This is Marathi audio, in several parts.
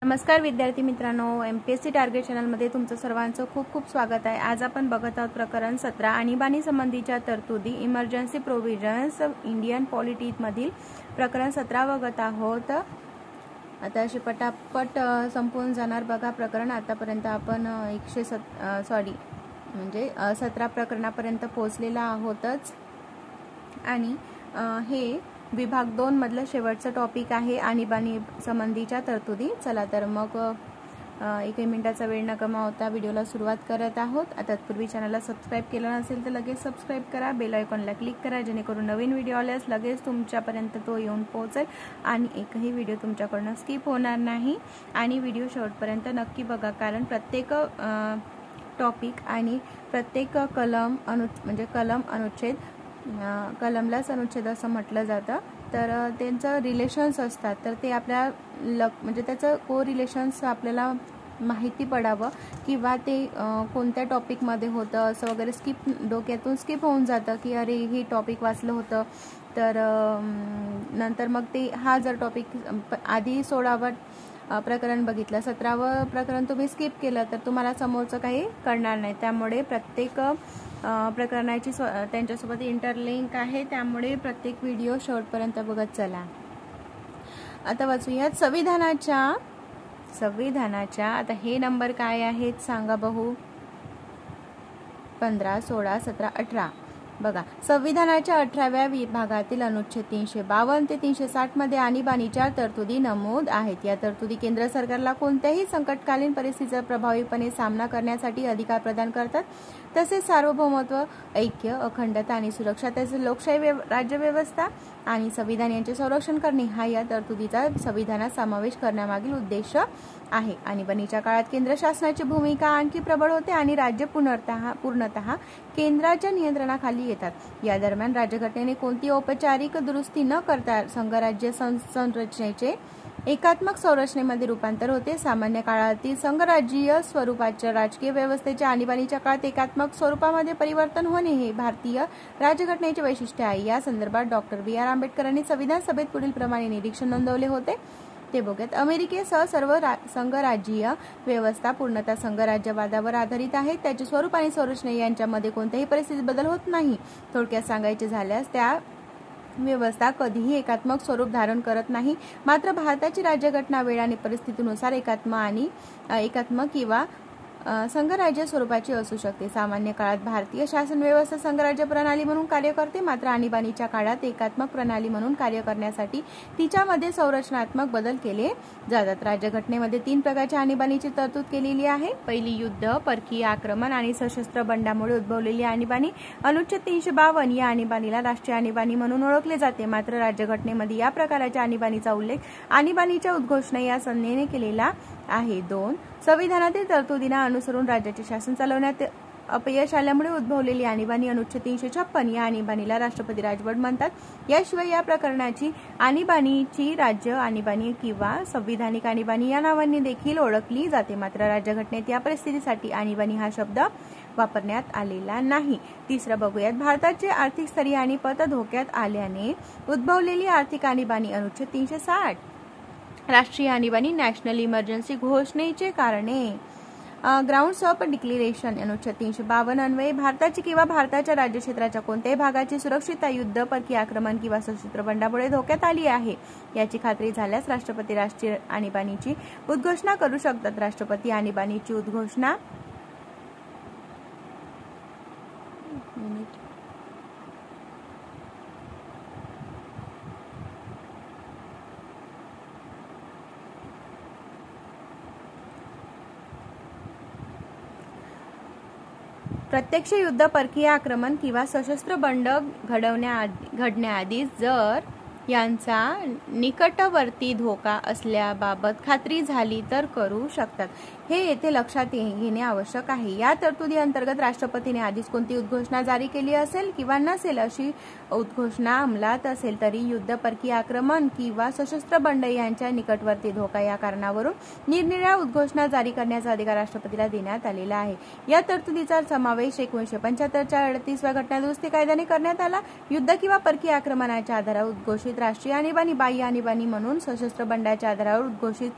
नमस्कार विद्यार्थी मित्रांनो, MPSC टार्गेट चॅनलमध्ये तुमचं सर्वांचं खूप खूप स्वागत आहे। आज आपण बघत आहोत प्रकरण 17 आणीबाणी संबंधीच्या तरतुदी इमर्जन्सी प्रोव्हिजन्स इंडियन पॉलिटी मधील प्रकरण 17 बघत आहोत। आता असे पटापट संपून जाणार बघा प्रकरण। आतापर्यंत आपण 17 प्रकरणापर्यंत पोहोचलेला आहोतच आणि हे विभाग 2 मधलं शेवटचं टॉपिक आहे आणीबाणी संबंधीच्या तरतुदी। चला तर मग 1 मिनिटाचा वेळ न गमावता व्हिडिओला सुरुवात करत आहोत। तत्पूर्वी चॅनलला सबस्क्राइब केलं नसेल तर लगेच सबस्क्राइब करा, बेल आयकॉनला क्लिक करा जेणेकरून नवीन व्हिडिओ आल्यास लगेच तुमच्यापर्यंत तो येऊन पोहोचेल आणि एकही व्हिडिओ तुमच्याकडून स्किप होणार नाही। आणि व्हिडिओ शेवटपर्यंत नक्की बघा, कारण प्रत्येक टॉपिक आणि प्रत्येक कलम अनुच्छेद कलमलाच अनुच्छेद असं म्हटलं जातं, तर त्यांचं रिलेशन्स असतात, तर ते आपल्या त्याचं को रिलेशन्स आपल्याला माहिती पडावं किंवा ते कोणत्या टॉपिकमध्ये होतं असं वगैरे डोक्यातून स्किप होऊन जातं की अरे हे टॉपिक वाचलं होतं, तर नंतर मग ते हा जर टॉपिक आधी 16वं प्रकरण बघितलं, 17वं प्रकरण तुम्ही स्किप केलं तर तुम्हाला समोरचं काही कळणार नाही। त्यामुळे प्रत्येक प्रकरणाची त्यांच्यासोबत इंटरलिंक आहे, त्यामुळे प्रत्येक व्हिडिओ शेवटपर्यंत बघत चला। आता वाचूयात संविधानाच्या आता हे नंबर काय आहेत सांगा बघू। 15, 16, 17, 18 बघा। संविधानाच्या 18व्या विभागातील अनुच्छेद 352 ते 360 मध्ये आणीबाणीच्या तरतुदी नमूद आहेत। या तरतुदी केंद्र सरकारला कोणत्याही संकटकालीन परिस्थितीचा प्रभावीपणे सामना करण्यासाठी अधिकार प्रदान करतात, तसेच सार्वभौमत्व, ऐक्य, अखंडता आणि सुरक्षा, तसेच लोकशाही राज्यव्यवस्था आणि संविधान यांचे संरक्षण करणे हा या तरतुदीचा संविधानात समावेश करण्यामागील उद्देश आहे। आणीबाणीच्या काळात केंद्र शासनाची भूमिका आणखी प्रबळ होते आणि राज्य पूर्णतः केंद्राच्या नियंत्रणाखाली येतात। या दरम्यान राज्यघटनेने कोणती औपचारिक दुरुस्ती न करता संघराज्य संरचनेचे एकात्मक संरचनेमध्ये रूपांतर होते। सामान्य काळातील संघराज्यीय स्वरूपाच्या राजकीय व्यवस्थेच्या आणीबाणीच्या काळात एकात्मक स्वरूपामध्ये परिवर्तन होणे हे भारतीय राज्यघटनेचे वैशिष्ट्य आहे। या संदर्भात डॉक्टर BR आंबेडकरांनी संविधान सभेत पुढील प्रमाणे निरीक्षण नोंदवले होते, ते बघूयात। अमेरिकेसह सर्व संघराज्यीय व्यवस्था पूर्णतः संघराज्यवादावर आधारित आहे। त्याचे स्वरूप आणि संरचना यांच्यामध्ये कोणत्याही परिस्थितीत बदल होत नाही। थोडक्यात सांगायचे झाल्यास त्या व्यवस्था कधीही एकात्मक स्वरूप धारण करत नाही, मात्र भारताची राज्यघटना वेळ आणि परिस्थितीनुसार एकात्मक किंवा संघराज्य स्वरूपाची असू शकते। सामान्य काळात भारतीय शासन व्यवस्था संघराज्य प्रणाली म्हणून कार्य करते, मात्र आणीबाणीच्या काळात एकात्मक प्रणाली म्हणून कार्य करण्यासाठी तिच्यामध्ये संरचनात्मक बदल केले जातात। राज्यघटनेमध्ये 3 प्रकारच्या आणीबाणीची तरतूद केलेली आहे। पहिली युद्ध, परकीय आक्रमण आणि सशस्त्र बंडामुळे उद्भवलेली आणीबाणी। अनुच्छेद 352 या आणीबाणीला राष्ट्रीय आणीबाणी म्हणून ओळखले जाते, मात्र राज्यघटनेमध्ये या प्रकारच्या आणीबाणीचा उल्लेख आणीबाणीच्या उद्घोषणा या संज्ञेने केलेला आहे। 2 संविधानातील तरतुदींना अनुसरून राज्याचे शासन चालवण्यात अपयश आल्यामुळे उद्भवलेली आणीबाणी। अनुच्छेद 356 या आणीबाणीला राष्ट्रपती राजवट म्हणतात। याशिवाय या प्रकरणाची आणीबाणीची राज्य आणीबाणी किंवा संविधानिक आणीबाणी या नावांनी देखील ओळखली जाते, मात्र राज्यघटनेत या परिस्थितीसाठी आणीबाणी हा शब्द वापरण्यात आलेला नाही। तिसरं बघूयात, भारताचे आर्थिक स्थैर्य आणि पत धोक्यात आल्याने उद्भवलेली आर्थिक आणीबाणी। अनुच्छेद 360 राष्ट्रीय आणीबाणी, नॅशनल इमर्जन्सी घोषणेचे कारणे, ग्राउंड्स ऑफ डिक्लेरेशन। अनुच्छेद 352 अन्वये भारताची किंवा भारताच्या राज्यक्षेत्राच्या कोणत्याही भागाची सुरक्षितता युद्ध, परकीय आक्रमण किंवा सशस्त्र बंडामुळे धोक्यात आली आहे याची खात्री झाल्यास राष्ट्रपती राष्ट्रीय आणीबाणीची उद्घोषणा करू शकतात। राष्ट्रपती आणीबाणीची उद्घोषणा प्रत्यक्ष युद्ध, परकीय आक्रमण किंवा सशस्त्र बंड घडण्याआधी जर यांचा निकटवर्ती धोका असल्याबाबत खात्री झाली तर करू शकतात। हे येथे लक्षात घेणे आवश्यक आहे। या तरतुदी अंतर्गत राष्ट्रपतीने आधीच कोणती उद्घोषणा जारी केली असेल किंवा नसेल, अशी उद्घोषणा अंमलात असेल तरी युद्ध, परकीय आक्रमण किंवा सशस्त्र बंड यांच्या निकटवर्ती धोका या कारणावरून निरनिराळ्या उद्घोषणा जारी करण्याचा अधिकार राष्ट्रपतीला देण्यात आलेला आहे। या तरतुदीचा समावेश 1975च्या 38व्या घटनादुरुस्ती कायद्याने करण्यात आला। युद्ध किंवा परकीय आक्रमणाच्या आधारावर उद्घोषित राष्ट्रीय आणीबाणी, बाह्य आणीबाणी म्हणून सशस्त्र बंडाच्या आधारावर उद्घोषित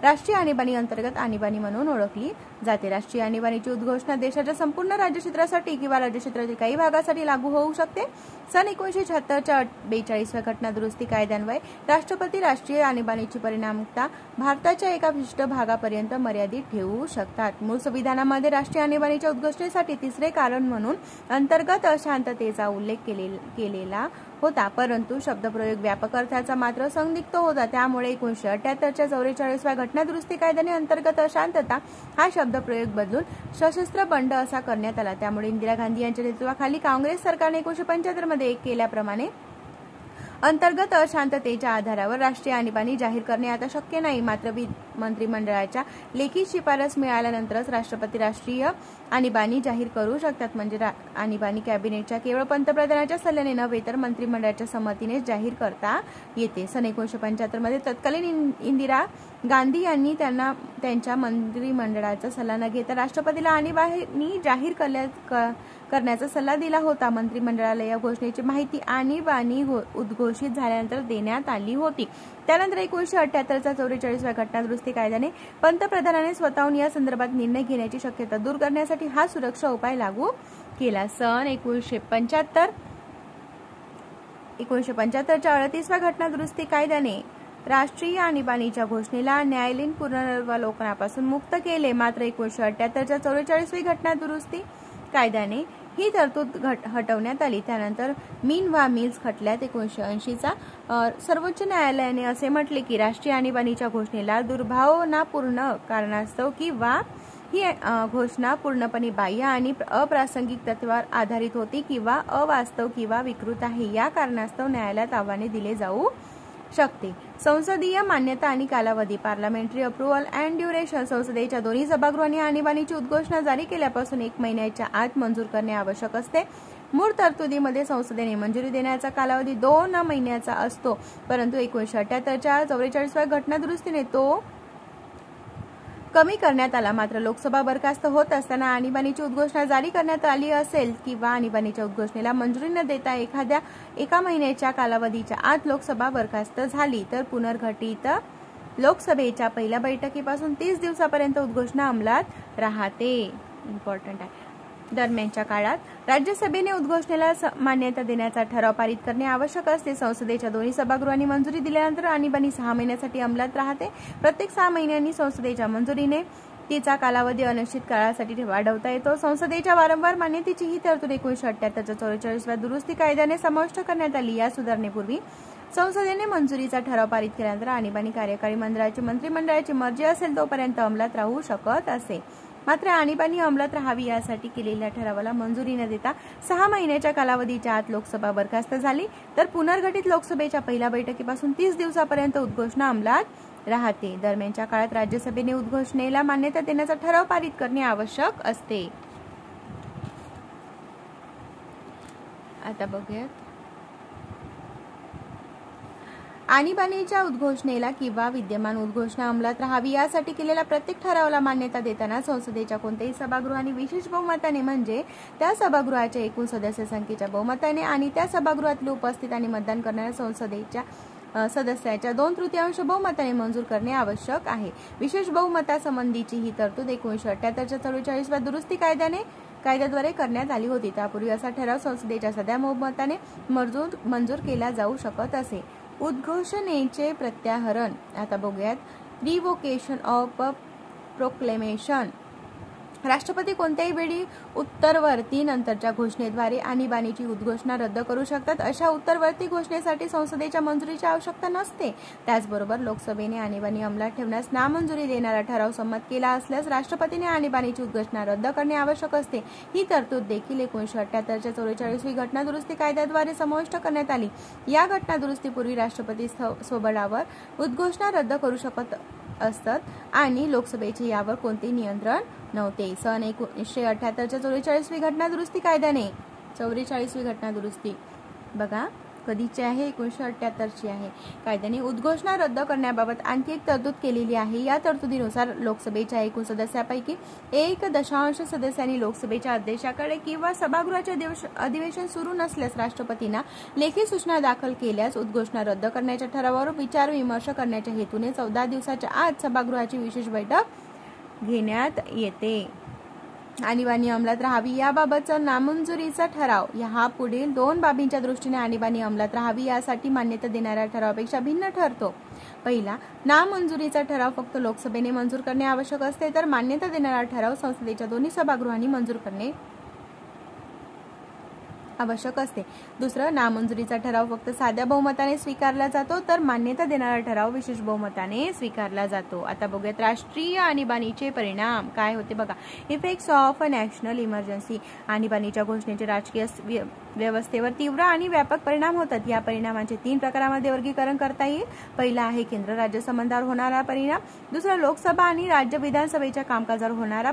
राष्ट्रीय आणीबाणी अंतर्गत आणीबाणी म्हणून ओळखली जाते. राष्ट्रीय आणीबाणीची उद्घोषणा देशाच्या संपूर्ण राज्यक्षेत्रासाठी किंवा राज्यक्षेत्रातील काही भागासाठी लागू होऊ शकते. सन 1976च्या 42व्या घटना दुरुस्ती कायद्यान्वये राष्ट्रपती राष्ट्रीय आणीबाणीची परिणामकता भारताच्या एका विशिष्ट भागापर्यंत मर्यादित ठेवू शकतात. मूळ संविधानामध्ये राष्ट्रीय आणीबाणीच्या उद्घोषणेसाठी तिसरे कारण म्हणून अंतर्गत अशांततेचा उल्लेख केलेला होता, परंतु शब्दप्रयोग व्यापक अर्थाचा मात्र संदिग्ध होता. त्यामुळे 1978च्या 44व्या घटना दुरुस्ती कायद्याने अंतर्गत अशांतता हा शब्दप्रयोग बदलून सशस्त्र बंड असा करण्यात आला. त्यामुळे इंदिरा गांधी यांच्या नेतृत्वाखाली काँग्रेस सरकारने 1975 मध्ये केल्याप्रमाणे अंतर्गत अशांततेच्या आधारावर राष्ट्रीय आणीबाणी जाहीर करणे आता शक्य नाही. मात्र मंत्रिमंडळाच्या लेखी शिफारस मिळाल्यानंतरच राष्ट्रपती राष्ट्रीय आणीबाणी जाहीर करू शकतात. म्हणजे आणीबाणी कॅबिनेटच्या केवळ पंतप्रधानाच्या सल्ल्याने नव्हे तर मंत्रिमंडळाच्या संमतीने जाहीर करता येते. सन 1975 मध्ये तत्कालीन इंदिरा गांधी यांनी त्यांच्या मंत्रिमंडळाचा सल्ला न घेता राष्ट्रपतीला आणीबाणी जाहीर करण्याचा सल्ला दिला होता. मंत्रिमंडळाला या घोषणेची माहिती आणीबाणी उद्घोषित झाल्यानंतर देण्यात आली होती. त्यानंतर 1978च्या 44व्या घटना दुरुस्ती कायद्याने पंतप्रधानाने स्वतःहून या संदर्भात निर्णय घेण्याची शक्यता दूर करण्यासाठी हा सुरक्षा उपाय लागू केला. सन 1975च्या 38व्या घटना दुरुस्ती कायद्याने राष्ट्रीय आणीबाणीच्या घोषणेला न्यायालयीन पुनरावलोकनापासून मुक्त केले. मात्र 1978च्या 44वी घटना दुरुस्ती कायद्याने ही तरतूद हटवण्यात आली. त्यानंतर मिन मिल्स खटल्यात 1980चा सर्वोच्च न्यायालयाने असे म्हटले की राष्ट्रीय आणीबाणीच्या घोषणेला दुर्भावनापूर्ण कारणास्तव किंवा ही घोषणा पूर्णपणे बाह्य आणि अप्रासंगिक तत्वावर आधारित होती किंवा अवास्तव किंवा विकृत आहे या कारणास्तव न्यायालयात आव्हाने दिले जाऊ शकते. संसदीय मान्यता आणि कालावधी पार्लमेंटरी अप्रुव्हल अँड ड्युरेशन संसदेच्या दोन्ही सभागृहांनी आणीबाणीची उद्घोषणा जारी केल्यापासून 1 महिन्याच्या आत मंजूर करणे आवश्यक असते. मूळ तरतुदीमध्ये संसदेने मंजुरी देण्याचा कालावधी 2 महिन्याचा असतो, परंतु 1978च्या 44व्या घटना दुरुस्तीने तो कमी करण्यात आला. मात्र लोकसभा बरखास्त होत असताना आणीबाणीची उद्घोषणा जारी करण्यात आली असेल किंवा आणीबाणीच्या उद्घोषणेला मंजुरी न देता एका महिन्याच्या कालावधीच्या आत लोकसभा बरखास्त झाली तर पुनर्गठित लोकसभेच्या पहिल्या बैठकीपासून 30 दिवसापर्यंत उद्घोषणा अंमलात राहते. इम्पॉर्टंट आहे. दरम्यानच्या काळात राज्यसभेने उद्घोषणेला मान्यता देण्याचा ठराव पारित करणे आवश्यक असते. संसदेच्या दोन्ही सभागृहांनी मंजुरी दिल्यानंतर आणीबाणी 6 महिन्यासाठी अंमलात राहते. प्रत्येक 6 महिन्यांनी संसदेच्या मंजुरीने तिचा कालावधी अनिश्चित काळासाठी वाढवता येतो. संसदेच्या वारंवार मान्यतेची ही तरतूद 1978च्या 44व्या दुरुस्ती कायद्याने समाविष्ट करण्यात आली. या सुधारणेपूर्वी संसदेने मंजुरीचा ठराव पारित केल्यानंतर आणीबाणी कार्यकारी मंत्रिमंडळाची मर्जी असेल तोपर्यंत अंमलात राहू शकत असे. मात्र आणीबाणी अंमलात राहावी यासाठी केलेल्या ठरावाला मंजुरी न देता 6 महिन्याच्या कालावधीच्या आत लोकसभा बरखास्त झाली तर पुनर्गठित लोकसभेच्या पहिल्या बैठकीपासून 30 दिवसापर्यंत उद्घोषणा अंमलात राहते. दरम्यानच्या काळात राज्यसभेने उद्घोषणेला मान्यता देण्याचा ठराव पारित करणे आवश्यक असते. आता बघूयात आणीबाणीच्या उद्घोषणेला किंवा विद्यमान उद्घोषणा अंमलात राहावी यासाठी केलेल्या प्रत्येक ठरावाला मान्यता देताना संसदेच्या कोणत्याही सभागृहाने विशेष बहुमताने म्हणजे त्या सभागृहाच्या एकूण सदस्य संख्येच्या बहुमताने आणि त्या सभागृहातील उपस्थित आणि मतदान करणाऱ्या संसदेच्या सदस्याच्या 2/3 बहुमताने मंजूर करणे आवश्यक आहे. विशेष बहुमतासंबंधीची ही तरतूद 1978च्या 44व्या दुरुस्ती कायद्याद्वारे करण्यात आली होती. त्यापूर्वी असा ठराव संसदेच्या सध्या बहुमताने मंजूर केला जाऊ शकत असे. उद्घोषणेचे प्रत्याहरण. आता बघूयात. रिव्होकेशन ऑफ प्रोक्लेमेशन. राष्ट्रपती कोणत्याही वेळी उत्तरवर्ती नंतरच्या घोषणेद्वारे आणीबाणीची उद्घोषणा रद्द करू शकतात. अशा उत्तरवर्ती घोषणेसाठी संसदेच्या मंजुरीची आवश्यकता नसते. त्याचबरोबर लोकसभेने आणीबाणी अंमलात ठेवण्यास नामंजुरी देणारा ठराव संमत केला असल्यास राष्ट्रपतीने आणीबाणीची उद्घोषणा रद्द करणे आवश्यक असते. ही तरतूद देखील 1978च्या 44वी घटना दुरुस्ती कायद्याद्वारे समाविष्ट करण्यात आली. या घटना दुरुस्तीपूर्वी राष्ट्रपती स्वबळावर उद्घोषणा रद्द करू शकत असतात आणि लोकसभेचे यावर कोणतेही नियंत्रण नव्हते. सन 1978च्या 44वी घटना दुरुस्ती कायद्याने 44वी घटना दुरुस्ती बघा कधीची आहे? 1978ची आहे. कायद्याने उद्घोषणा रद्द करण्याबाबत आणखी एक तरतूद केलेली आहे. या तरतुदीनुसार लोकसभेच्या एकूण सदस्यापैकी 1.0 सदस्यांनी लोकसभेच्या अध्यक्षाकडे किंवा सभागृहाचे अधिवेशन सुरू नसल्यास राष्ट्रपतींना लेखी सूचना दाखल केल्यास उद्घोषणा रद्द करण्याच्या ठरावावर विचारविमर्श करण्याच्या हेतूने 14 दिवसाच्या आत सभागृहाची विशेष बैठक घेण्यात येते. आणीबाणी अंमलात राहावी याबाबतचा नामंजुरीचा ठराव हा पुढील 2 बाबींच्या दृष्टीने आणीबाणी अंमलात राहावी यासाठी मान्यता देणाऱ्या ठरावापेक्षा भिन्न ठरतो. पहिला, नामंजुरीचा ठराव फक्त लोकसभेने मंजूर करणे आवश्यक असते, तर मान्यता देणारा ठराव संसदेच्या दोन्ही सभागृहांनी मंजूर करणे आवश्यक असते. दुसरं, नामंजुरीचा ठराव फक्त साध्या बहुमताने स्वीकारला जातो, तर मान्यता देणारा ठराव विशेष बहुमताने स्वीकारला जातो. आता बघूयात राष्ट्रीय आणीबाणीचे परिणाम काय होते बघा. Effects of a national emergency. आणीबाणीच्या घोषणेचे राजकीय व्यवस्थेवर तीव्र आणि व्यापक परिणाम होतात. या परिणामांचे 3 प्रकारामध्ये वर्गीकरण करता येईल. पहिला आहे केंद्र राज्य संबंधावर होणारा परिणाम, दुसरा लोकसभा आणि राज्य विधानसभेच्या कामकाजावर होणारा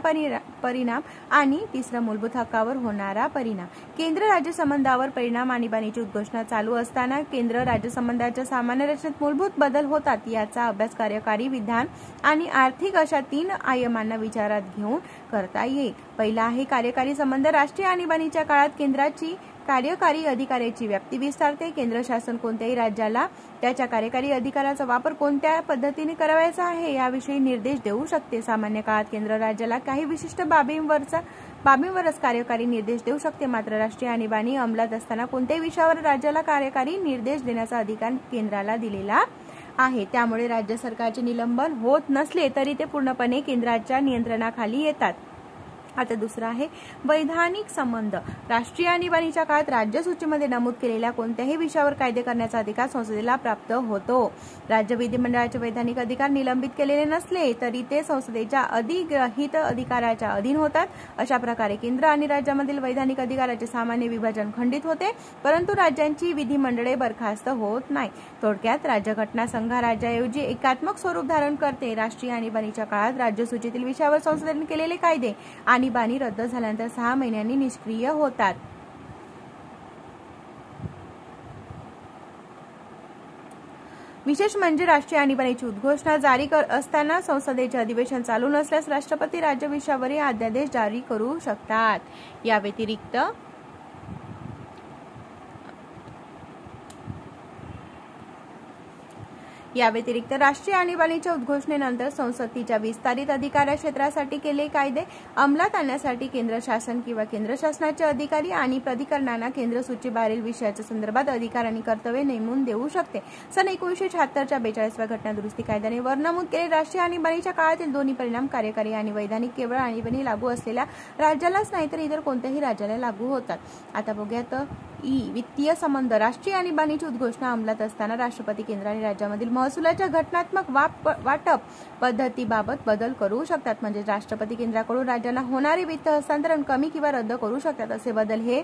परिणाम आणि तिसरा मूलभूत हक्कावर होणारा परिणाम. केंद्र राज्य संबंधावर परिणाम. आणीबाणीची उद्घोषणा चालू असताना केंद्र राज्य संबंधाच्या सामान्य रचनेत मूलभूत बदल होतात. याचा अभ्यास कार्यकारी, विधान आणि आर्थिक अशा 3 आयामांना विचारात घेऊन करता येईल. पहिला आहे कार्यकारी संबंध. राष्ट्रीय आणीबाणीच्या काळात केंद्राची कार्यकारी अधिकाराची व्याप्ती विस्तारते. केंद्र शासन कोणत्याही राज्याला त्याच्या कार्यकारी अधिकाराचा वापर कोणत्या पद्धतीने करावायचा आहे याविषयी निर्देश देऊ शकते. सामान्य काळात केंद्र राज्याला काही विशिष्ट बाबींवरच कार्यकारी निर्देश देऊ शकते. मात्र राष्ट्रीय आणीबाणी अंमलात असताना कोणत्याही विषयावर राज्याला कार्यकारी निर्देश देण्याचा अधिकार केंद्राला दिलेला आहे. त्यामुळे राज्य सरकारचे निलंबन होत नसले तरी ते पूर्णपणे केंद्राच्या नियंत्रणाखाली येतात. आता दुसरा आहे वैधानिक संबंध. राष्ट्रीय आणीबाणीच्या काळात राज्य सूचीमध्ये नमूद केलेल्या कोणत्याही विषयावर कायदे करण्याचा अधिकार संसदेला प्राप्त होतो. राज्य विधिमंडळाचे वैधानिक अधिकार निलंबित केलेले नसले तरी ते संसदेच्या अधिग्रहित अधिकाराच्या अधीन होतात. अशा प्रकारे केंद्र आणि राज्यामधील वैधानिक अधिकाराचे सामान्य विभाजन खंडित होते, परंतु राज्यांची विधिमंडळे बरखास्त होत नाही. थोडक्यात राज्यघटना संघराज्याऐवजी एकात्मक स्वरूप धारण करते. राष्ट्रीय आणीबाणीच्या काळात राज्य सूचीतील विषयावर संसदेने केलेले कायदे आणीबाणी रद्द झाल्यानंतर 6 महिन्यांनी निष्क्रिय होतात. विशेष म्हणजे राष्ट्रीय आणीबाणीची उद्घोषणा जारी असताना संसदेचे अधिवेशन चालू नसल्यास राष्ट्रपती राज्य विषयावरील अध्यादेश जारी करू शकतात. या व्यतिरिक्त राष्ट्रीय आणीबाणीच्या उद्घोषणेनंतर संसद तिच्या विस्तारित अधिकार क्षेत्रासाठी केले कायदे अंमलात आणण्यासाठी केंद्र शासन किंवा केंद्र शासनाचे अधिकारी आणि प्राधिकरणांना केंद्र सूचीबाहेरील विषयाच्या संदर्भात अधिकार आणि कर्तव्ये नेमून देऊ शकते. सन 1976च्या 42व्या घटना दुरुस्ती कायद्याने वर नमूद केले राष्ट्रीय आणीबाणीच्या काळातील दोन्ही परिणाम कार्यकारी आणि वैधानिक केवळ आणीबाणी लागू असलेल्या राज्यालाच नाही तर इतर कोणत्याही राज्याला लागू होतात. आता बघूयात वित्तीय संबंध. राष्ट्रीय आणीबाणीची उद्घोषणा अंमलात असताना राष्ट्रपती केंद्र आणि राज्यामधील महसुलाच्या घटनात्मक वाटप पद्धतीबाबत बदल करू शकतात. म्हणजे राष्ट्रपती केंद्राकडून राज्यांना होणारे वित्त हस्तांतरण कमी किंवा रद्द करू शकतात. असे बदल हे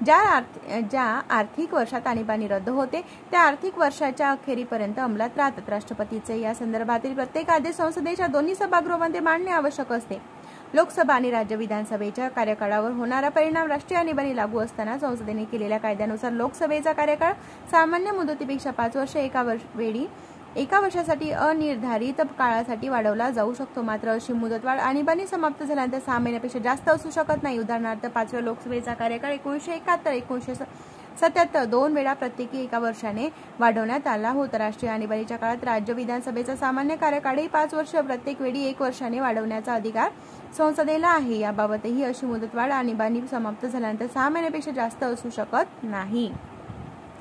ज्या आर्थिक वर्षात आणीबाणी रद्द होते त्या आर्थिक वर्षाच्या अखेरीपर्यंत अंमलात राहतात. राष्ट्रपतीचे या संदर्भातील प्रत्येक आदेश संसदेच्या दोन्ही सभागृहांमध्ये मांडणे आवश्यक असते. लोकसभा आणि राज्य विधानसभेच्या कार्यकाळावर होणारा परिणाम. राष्ट्रीय आणीबाणी लागू असताना संसदेने केलेल्या कायद्यानुसार लोकसभेचा कार्यकाळ सामान्य मुदतीपेक्षा 5 वर्षे एका वर्षासाठी अनिर्धारित काळासाठी वाढवला जाऊ शकतो. मात्र अशी मुदतवाढ आणीबाणी समाप्त झाल्यानंतर 6 महिन्यापेक्षा जास्त असू शकत नाही. उदाहरणार्थ 5व्या लोकसभेचा कार्यकाळ 1971-1977 2 वेळा प्रत्येकी 1 वर्षाने वाढवण्यात आला होता. राष्ट्रीय आणीबाणीच्या काळात राज्य विधानसभेचा सामान्य कार्यकाळही 5 वर्ष प्रत्येक वेळी 1 वर्षाने वाढवण्याचा अधिकार संसदेला आहे. याबाबतही अशी मुदतवाढ आणीबाणी समाप्त झाल्यानंतर 6 महिन्यापेक्षा जास्त असू शकत नाही.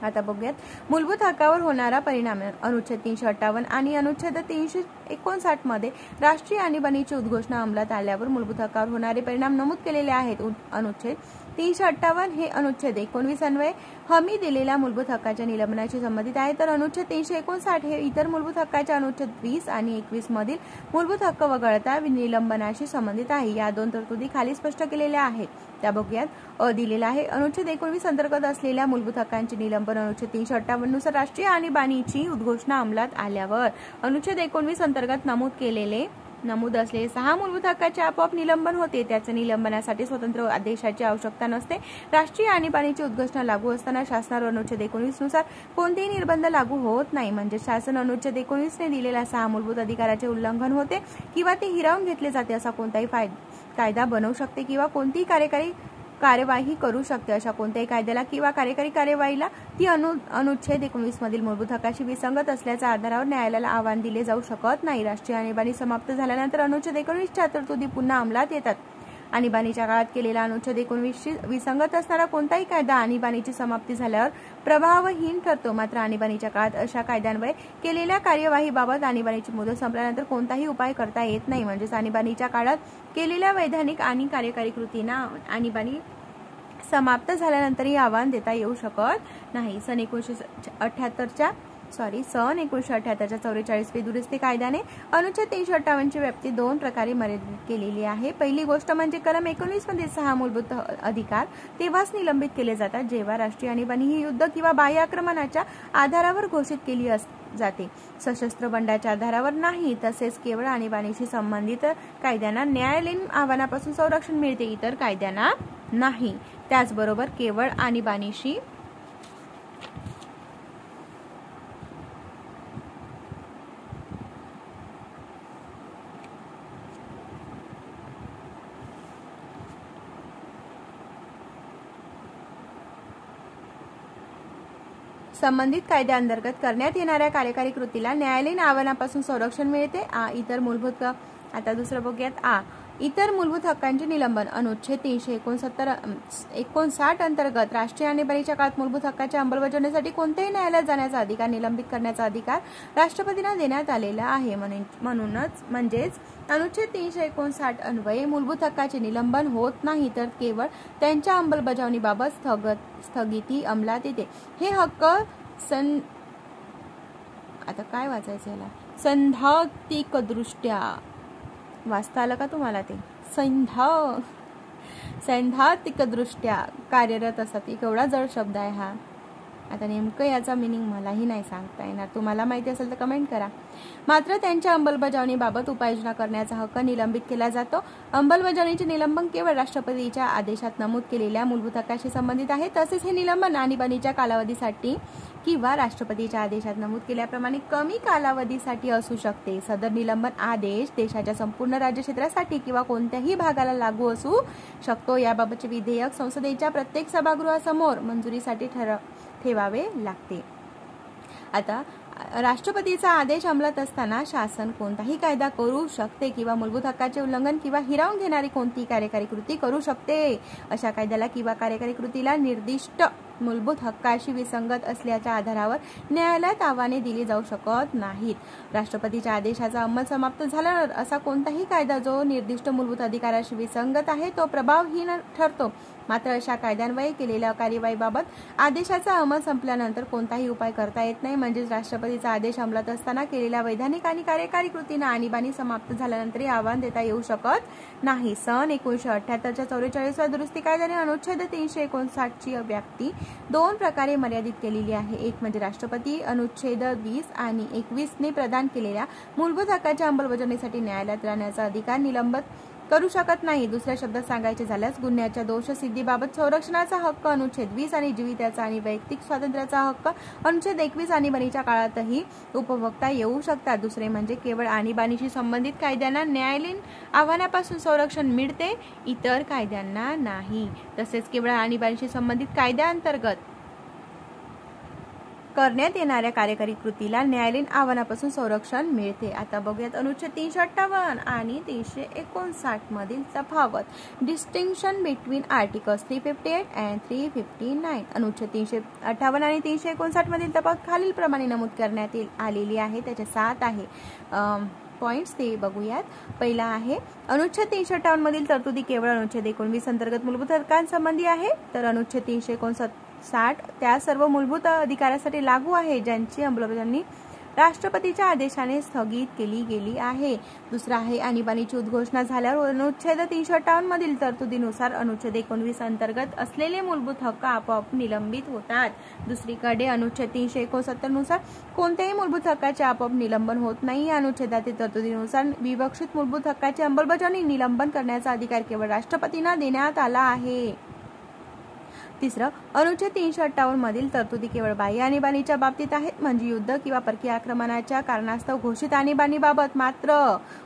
आता बघूयात मूलभूत हक्कावर होणारा परिणाम. अनुच्छेद 358 आणि अनुच्छेद 359 मध्ये राष्ट्रीय आणीबाणीची उद्घोषणा अंमलात आल्यावर मूलभूत हक्कावर होणारे परिणाम नमूद केलेले आहेत. अनुच्छेद 358 हे अनुच्छेद 19 अन्वये हमी दिलेल्या मूलभूत हक्काच्या निलंबनाशी संबंधित आहे, तर अनुच्छेद 359 हे इतर मूलभूत हक्काच्या अनुच्छेद 20 आणि 21 मधील मूलभूत हक्क वगळता निलंबनाशी संबंधित आहे. या 2 तरतुदी खाली स्पष्ट केलेल्या आहेत. त्या बघूयात. दिलेला आहे अनुच्छेद 19 अंतर्गत असलेल्या मूलभूत हक्कांचे निलंबन. अनुच्छेद 358 नुसार राष्ट्रीय आणीबाणीची उद्घोषणा अंमलात आल्यावर अनुच्छेद 19 अंतर्गत नमूद केलेले नमूद असलेले 6 मूलभूत हक्काचे आपोआप निलंबन होते. त्याचे निलंबनासाठी स्वतंत्र आदेशाची आवश्यकता नसते. राष्ट्रीय आणीबाणीची उद्घोषणा लागू असताना शासनावर अनुच्छेद 19 नुसार कोणतेही निर्बंध लागू होत नाही. म्हणजे शासन अनुच्छेद 19 ने दिलेल्या 6 मूलभूत अधिकाराचे उल्लंघन होते किंवा ते हिरावून घेतले जाते असा कोणताही कायदा बनवू शकते किंवा कोणतीही कार्यवाही करू शकते. अशा कोणत्याही कायद्याला किंवा कार्यकारी कार्यवाहीला ती अनुच्छेद 19 मधील मूलभूत हक्काशी विसंगत असल्याच्या आधारावर न्यायालयाला आव्हान दिले जाऊ शकत नाही. राष्ट्रीय आणीबाणी समाप्त झाल्यानंतर अनुच्छेद 19 च्या तरतुदी पुन्हा अंमलात येतात. आणीबाणीच्या काळात केलेला अनुच्छेद 19 शी विसंगत असणारा कोणताही कायदा आणीबाणीची समाप्ती झाल्यावर प्रभावहीन ठरतो. मात्र आणीबाणीच्या काळात अशा कायद्यान्वये केलेल्या कार्यवाहीबाबत आणीबाणीची मुदत संपल्यानंतर कोणताही उपाय करता येत नाही. म्हणजेच आणीबाणीच्या काळात केलेल्या वैधानिक आणि कार्यकारी कृतींना आणीबाणी समाप्त झाल्यानंतरही आव्हान देता येऊ शकत नाही. सन 1978च्या 44वी दुरुस्ती कायद्याने अनुच्छेद 358 ची व्याप्ती 2 प्रकारे मर्यादित केलेली आहे. पहिली गोष्ट म्हणजे कलम 19 मध्ये 6 मूलभूत अधिकार तेव्हाच निलंबित केले जातात जेव्हा राष्ट्रीय आणीबाणी ही युद्ध किंवा बाह्य आक्रमणाच्या आधारावर घोषित केली जाते, सशस्त्र बंडाच्या आधारावर नाही. तसेच केवळ आणीबाणीशी संबंधित कायद्यांना न्यायालयीन आव्हानापासून संरक्षण मिळते, इतर कायद्यांना नाही. त्याचबरोबर केवळ आणीबाणीशी संबंधित कायद्याअंतर्गत करण्यात येणाऱ्या कार्यकारी कृतीला न्यायालयीन आव्हानापासून संरक्षण मिळते. इतर मूलभूत आता दुसरं बघूयात. इतर मूलभूत हक्कांचे निलंबन अनुच्छेद 359 अंतर्गत राष्ट्रीय आणीबाणीच्या काळात मूलभूत हक्काच्या अंमलबजावणीसाठी कोणत्याही न्यायालयात जाण्याचा अधिकार, निलंबित करण्याचा अधिकार राष्ट्रपतींना देण्यात आलेला आहे. म्हणजेच अनुच्छेद 359 अन्वये मूलभूत हक्काचे निलंबन होत नाही, तर केवळ त्यांच्या अंमलबजावणीबाबत स्थगिती अंमलात येते. हे हक्क आता काय वाचायचं याला सैद्धांतिकदृष्ट्या वाचता आलं का तुम्हाला? ते सैद्धांतिकदृष्ट्या कार्यरत असतात. एक एवढा जड शब्द आहे हा. आता नेमकं याचा मिनिंग मलाही नाही सांगता येणार. तुम्हाला माहिती असेल तर कमेंट करा. मात्र त्यांच्या अंमलबजावणीबाबत उपाययोजना करण्याचा हक्क निलंबित केला जातो. अंमलबजावणीचे निलंबन केवळ राष्ट्रपतीच्या आदेशात नमूद केलेल्या मूलभूत हक्काशी संबंधित आहे. तसेच हे निलंबन आणीबाणीच्या कालावधीसाठी किंवा राष्ट्रपतीच्या आदेशात नमूद केल्याप्रमाणे कमी कालावधीसाठी असू शकते. सदर निलंबन आदेश देशाच्या संपूर्ण राज्यक्षेत्रासाठी किंवा कोणत्याही भागाला लागू असू शकतो. याबाबतचे विधेयक संसदेच्या प्रत्येक सभागृहासमोर मंजुरीसाठी ठेवावे लागते. आता राष्ट्रपतीचा आदेश अंमलात असताना शासन कोणताही कायदा करू शकते किंवा मूलभूत हक्काचे उल्लंघन किंवा हिरावून घेणारी कोणतीही कार्यकारी कृती करू शकते. अशा कायद्याला किंवा कार्यकारी कृतीला निर्दिष्ट मूलभूत हक्काशी विसंगत असल्याच्या आधारावर न्यायालयात आव्हाने दिली जाऊ शकत नाहीत. राष्ट्रपतीच्या आदेशाचा अंमल समाप्त झाल्यावर असा कोणताही कायदा जो निर्दिष्ट मूलभूत अधिकाराशी विसंगत आहे तो प्रभावहीन ठरतो. मात्र अशा कायद्यान्वये केलेल्या कार्यवाहीबाबत आदेशाचा अंमल संपल्यानंतर कोणताही उपाय करता येत नाही. म्हणजेच राष्ट्रपतीचा आदेश अंमलात असताना केलेल्या वैधानिक आणि कार्यकारी कृतींना आणीबाणी समाप्त झाल्यानंतरही आव्हान देता येऊ शकत नाही. सन 1978च्या 44व्या दुरुस्ती कायद्याने अनुच्छेद 359 ची व्याप्ती 2 प्रकारे मर्यादित केलेली आहे. एक म्हणजे राष्ट्रपती अनुच्छेद 20 आणि 21 ने प्रदान केलेल्या मूलभूत हक्काच्या अंमलबजावणीसाठी न्यायालयात जाण्याचा अधिकार निलंबित करू शकत नाही. दुसऱ्या शब्दात सांगायचे झाल्यास गुन्ह्याच्या दोषसिद्धीबाबत संरक्षणाचा हक्क अनुच्छेद 20 आणि जीविताचा आणि वैयक्तिक स्वातंत्र्याचा हक्क अनुच्छेद 21 आणीबाणीच्या काळातही उपभोगता येऊ शकतात. दुसरे म्हणजे केवळ आणीबाणीशी संबंधित कायद्यांना न्यायालयीन आव्हानापासून संरक्षण मिळते, इतर कायद्यांना नाही. तसेच केवळ आणीबाणीशी संबंधित कायद्याअंतर्गत करण्यात येणाऱ्या कार्यकारी कृतीला न्यायालयीन आव्हानापासून संरक्षण मिळते. आता बघूयात अनुच्छेद 358 आणि 359 मधील तफावत. Distinction between articles 358 and 359. अनुच्छेद 358 आणि 359 मधील तफावत खालील प्रमाणे नमूद करण्यात आलेली आहे. त्याचे 7 आहे पॉइंट्स, ते बघूयात. पहिला आहे अनुच्छेद 358 मधील तरतुदी केवळ अनुच्छेद 19 अंतर्गत मूलभूत हक्कांसंबंधी आहे, तर अनुच्छेद 359 त्या सर्व मूलभूत अधिकारासाठी लागू आहे ज्यांची अंमलबजावणी राष्ट्रपतीच्या आदेशाने स्थगित केली गेली आहे. दुसरा आहे आणीबाणीची उद्घोषणा झाल्यावर अनुच्छेद 358 मधील तरतुदीनुसार अनुच्छेद 19 अंतर्गत असलेले मूलभूत हक्क आपोआप निलंबित होतात. दुसरीकडे अनुच्छेद 369 नुसार कोणत्याही मूलभूत हक्काचे आपोआप निलंबन होत नाही. या अनुच्छेदातील तरतुदीनुसार विवक्षित मूलभूत हक्काची अंमलबजावणी निलंबन करण्याचा अधिकार केवळ राष्ट्रपतींना देण्यात आला आहे. तिसरं, अनुच्छेद 358 मधील तरतुदी केवळ बाह्य आणीबाणीच्या बाबतीत आहेत, म्हणजे युद्ध किंवा परकीय आक्रमणाच्या कारणास्तव घोषित आणीबाणीबाबत. मात्र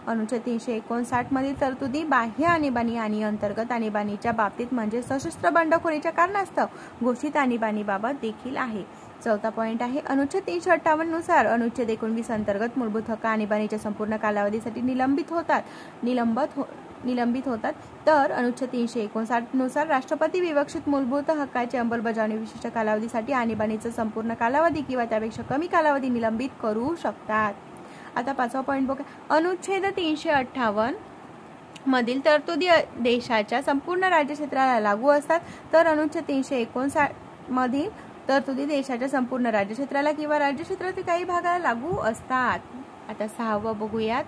अनुच्छेद 359 मधील तरतुदी बाह्य आणीबाणी आणि अंतर्गत आणीबाणीच्या बाबतीत, म्हणजे सशस्त्र बंडखोरीच्या कारणास्तव घोषित आणीबाणीबाबत देखील आहे. चौथा पॉइंट आहे अनुच्छेद 358 नुसार अनुच्छेद 19 अंतर्गत मूलभूत हक्क आणीबाणीच्या संपूर्ण कालावधीसाठी निलंबित होतात, तर अनुच्छेद 359 नुसार राष्ट्रपती विवक्षित मूलभूत हक्काची अंमलबजावणी विशिष्ट कालावधीसाठी आणीबाणीचा संपूर्ण कालावधी किंवा त्यापेक्षा कमी कालावधी निलंबित करू शकतात. आता पाचवा पॉइंट बघा. अनुच्छेद 358 मधील तरतुदी देशाच्या संपूर्ण राज्यक्षेत्राला लागू असतात, तर अनुच्छेद 359 मधील तरतुदी देशाच्या संपूर्ण राज्यक्षेत्राला किंवा राज्यक्षेत्रातील काही भागाला लागू असतात. आता सहावं बघूयात.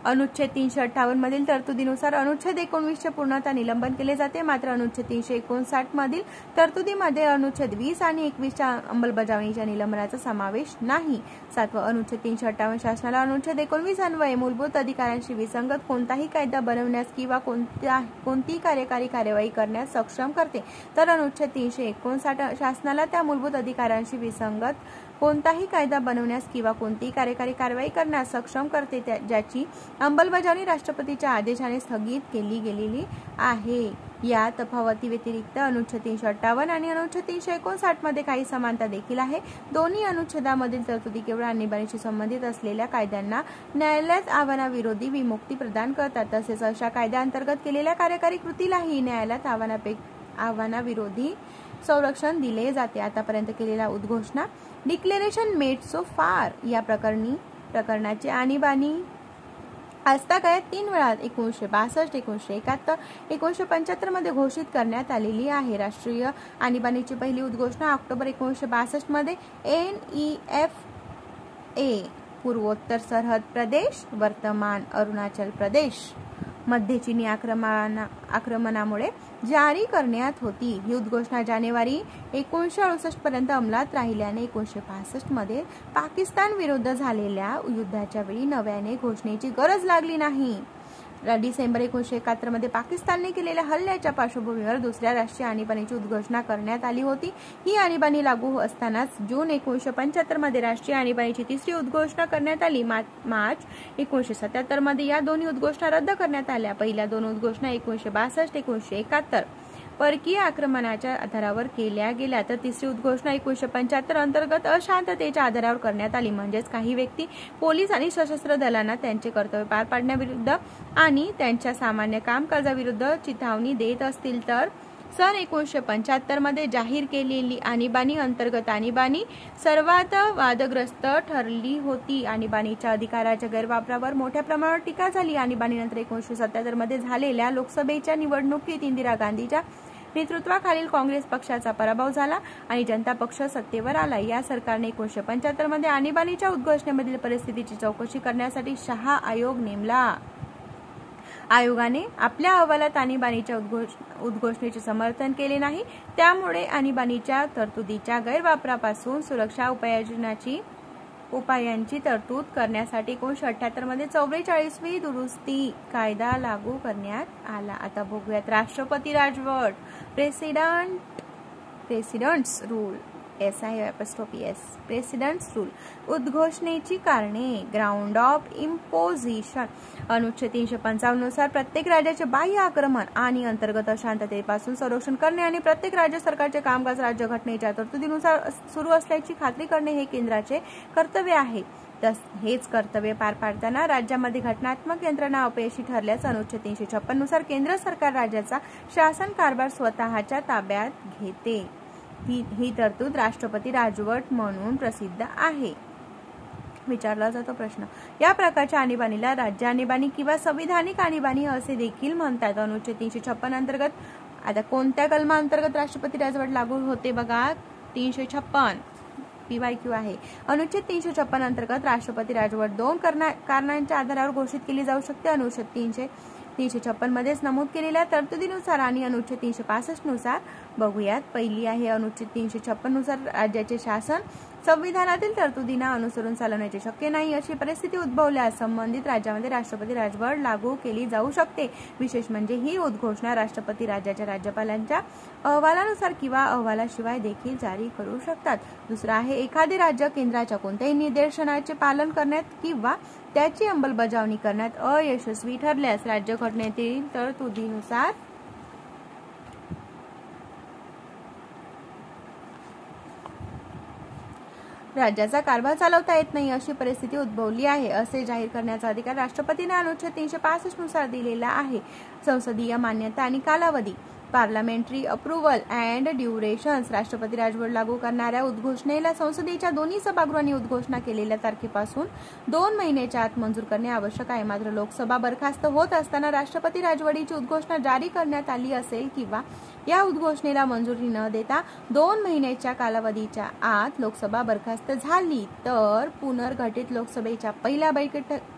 अनुच्छेद 358 मधील तरतुदीनुसार अनुच्छेद 19 पूर्णतः निलंबन केले जाते, मात्र अनुच्छेद 359 मधील तरतुदीमध्ये अनुच्छेद 20 आणि 21च्या अंमलबजावणीच्या निलंबनाचा समावेश नाही. सातवं, अनुच्छेद 358 शासनाला अनुच्छेद 19 अन्वये मूलभूत अधिकारांशी विसंगत कोणताही कायदा बनवण्यास किंवा कोणतीही कार्यकारी कार्यवाही करण्यास सक्षम करते, तर अनुच्छेद 359 शासनाला त्या मूलभूत अधिकारांशी विसंगत कोणताही कायदा बनवण्यास किंवा कोणतीही कार्यकारी कारवाई करण्यास सक्षम करते, ज्याची अंमलबजावणी राष्ट्रपतीच्या आदेशाने स्थगित केली गेलेली आहे. या तफावती व्यतिरिक्त अनुच्छेद 358 आणि अनुच्छेद 359 मध्ये काही समानता देखील आहे. दोन्ही अनुच्छेदामधील तरतुदी केवळ आणीबाणीशी संबंधित असलेल्या कायद्यांना न्यायालयात आव्हानाविरोधी विमुक्ती प्रदान करतात, तसेच अशा कायद्यांतर्गत केलेल्या कार्यकारी कृतीलाही न्यायालयात आव्हानाविरोधी संरक्षण दिले जाते. आतापर्यंत केलेल्या उद्घोषणा. डिक्लेरेशन मेड सो फार या प्रकरणाची आणीबाणी आजतागायत 3 वेळा 1962, 1971, 1975 मध्ये घोषित करण्यात आलेली आहे. राष्ट्रीय आणीबाणीची पहिली उद्घोषणा ऑक्टोबर 1962 मध्ये NEFA पूर्वोत्तर सरहद प्रदेश, वर्तमान अरुणाचल प्रदेश मध्ये चीनी आक्रमणामुळे जारी करण्यात होती. ही उद्घोषणा जानेवारी 1968 पर्यंत अंमलात राहिल्याने 1965 मध्ये पाकिस्तान विरुद्ध झालेल्या युद्धाच्या वेळी नव्याने घोषणेची गरज लागली नाही. डिसेंबर 1971 मध्ये पाकिस्तानने केलेल्या हल्ल्याच्या पार्श्वभूमीवर दुसऱ्या राष्ट्रीय आणीबाणीची उद्घोषणा करण्यात आली होती. ही आणीबाणी लागू असतानाच जून 1975 मध्ये राष्ट्रीय आणीबाणीची तिसरी उद्घोषणा करण्यात आली. मार्च 1977 मध्ये या दोन्ही उद्घोषणा रद्द करण्यात आल्या. पहिल्या दोन उद्घोषणा 1962, 1971 परकीय आक्रमणाच्या आधारावर केल्या गेल्या, तर तिसरी उद्घोषणा 1975 अंतर्गत अशांततेच्या आधारावर करण्यात आली. म्हणजेच काही व्यक्ती पोलीस आणि सशस्त्र दलांना त्यांचे कर्तव्य पार पाडण्याविरुद्ध आणि त्यांच्या सामान्य कामकाजाविरुद्ध चिथावणी देत असतील तर सन 1975 मध्ये जाहीर केलेली आणीबाणी अंतर्गत आणीबाणी सर्वात वादग्रस्त ठरली होती. आणीबाणीच्या अधिकाराच्या गैरवापरावर मोठ्या प्रमाणावर टीका झाली. आणीबाणीनंतर 1977 मध्ये झालेल्या लोकसभेच्या निवडणुकीत इंदिरा गांधीच्या नेतृत्वाखालील काँग्रेस पक्षाचा पराभव झाला आणि जनता पक्ष सत्तेवर आला. या सरकारने 1975 मध्ये आणीबाणीच्या उद्घोषणेमधील परिस्थितीची चौकशी करण्यासाठी शहा आयोग नेमला. आयोगाने आपल्या अहवालात आणीबाणीच्या उद्घोषणेचे समर्थन केले नाही. त्यामुळे आणीबाणीच्या तरतुदीच्या गैरवापरापासून सुरक्षा उपायांची तरतूद करण्यासाठी 1978 मध्ये 44वी दुरुस्ती कायदा लागू करण्यात आला. आता बघूयात राष्ट्रपती राजवट. President's rule president's rule. उद्घोषणेची कारणे. Ground of imposition. अनुच्छेद 355 नुसार प्रत्येक राज्याचे बाह्य आक्रमण आणि अंतर्गत अशांततेपासून संरक्षण करणे आणि प्रत्येक राज्य सरकारचे कामकाज राज्यघटनेच्या तरतुदीनुसार सुरू असल्याची खात्री करणे हे केंद्राचे कर्तव्य आहे. हेच कर्तव्य पार पाडताना राज्यामध्ये घटनात्मक यंत्रणा अपयशी ठरल्यास अनुच्छेद 356 नुसार केंद्र सरकार राज्याचा शासन कारभार स्वतःच्या ताब्यात घेते. ही तरतूद राष्ट्रपती राजवट म्हणून प्रसिद्ध आहे. विचारला जातो प्रश्न. या प्रकारच्या आणीबाणीला राज्य आणीबाणी किंवा संविधानिक आणीबाणी असे देखील म्हणतात. अनुच्छेद 356 अंतर्गत आता कोणत्या कलमा अंतर्गत राष्ट्रपती राजवट लागू होते बघा. 356 PYQ आहे. अनुच्छेद 356 अंतर्गत राष्ट्रपती राजवट 2 कारणांच्या आधारावर घोषित केली जाऊ शकते. अनुच्छेद 356 मध्येच नमूद केलेल्या तरतुदीनुसार आणि अनुच्छेद 365 नुसार. बघूयात. पहिली आहे अनुच्छेद 356 नुसार राज्याचे शासन संविधानातील तरतुदींना अनुसरून चालवण्याचे शक्य नाही अशी परिस्थिती उद्भवल्यास संबंधित राज्यामध्ये राष्ट्रपती राजवट लागू केली जाऊ शकते. विशेष म्हणजे ही उद्घोषणा राष्ट्रपती राज्याच्या राज्यपालांच्या अहवालानुसार किंवा अहवालाशिवाय देखील जारी करू शकतात. दुसरा आहे एखादे राज्य केंद्राच्या कोणत्याही निर्देशनाचे पालन करण्यात किंवा त्याची अंमलबजावणी करण्यात अयशस्वी ठरल्यास राज्यघटनेतील तरतुदीनुसार राज्याचा कारभार चालवता येत नाही अशी परिस्थिती उद्भवली आहे असे जाहीर करण्याचा अधिकार राष्ट्रपतीने अनुच्छेद 365 नुसार दिलेला आहे. संसदीय मान्यता आणि कालावधी. Parliamentary approval and durations. राष्ट्रपती राजवट लागू करणाऱ्या उद्घोषणेला संसदेच्या दोन्ही सभागृहांनी उद्घोषणा केलेल्या तारखेपासून 2 महिन्याच्या आत मंजूर करणे आवश्यक आहे. मात्र लोकसभा बरखास्त होत असताना राष्ट्रपती राजवटीची उद्घोषणा जारी करण्यात आली असेल किंवा या उद्घोषणेला मंजुरी न देता 2 महिन्याच्या कालावधीच्या आत लोकसभा बरखास्त झाली तर पुनर्गठित लोकसभेच्या पहिल्या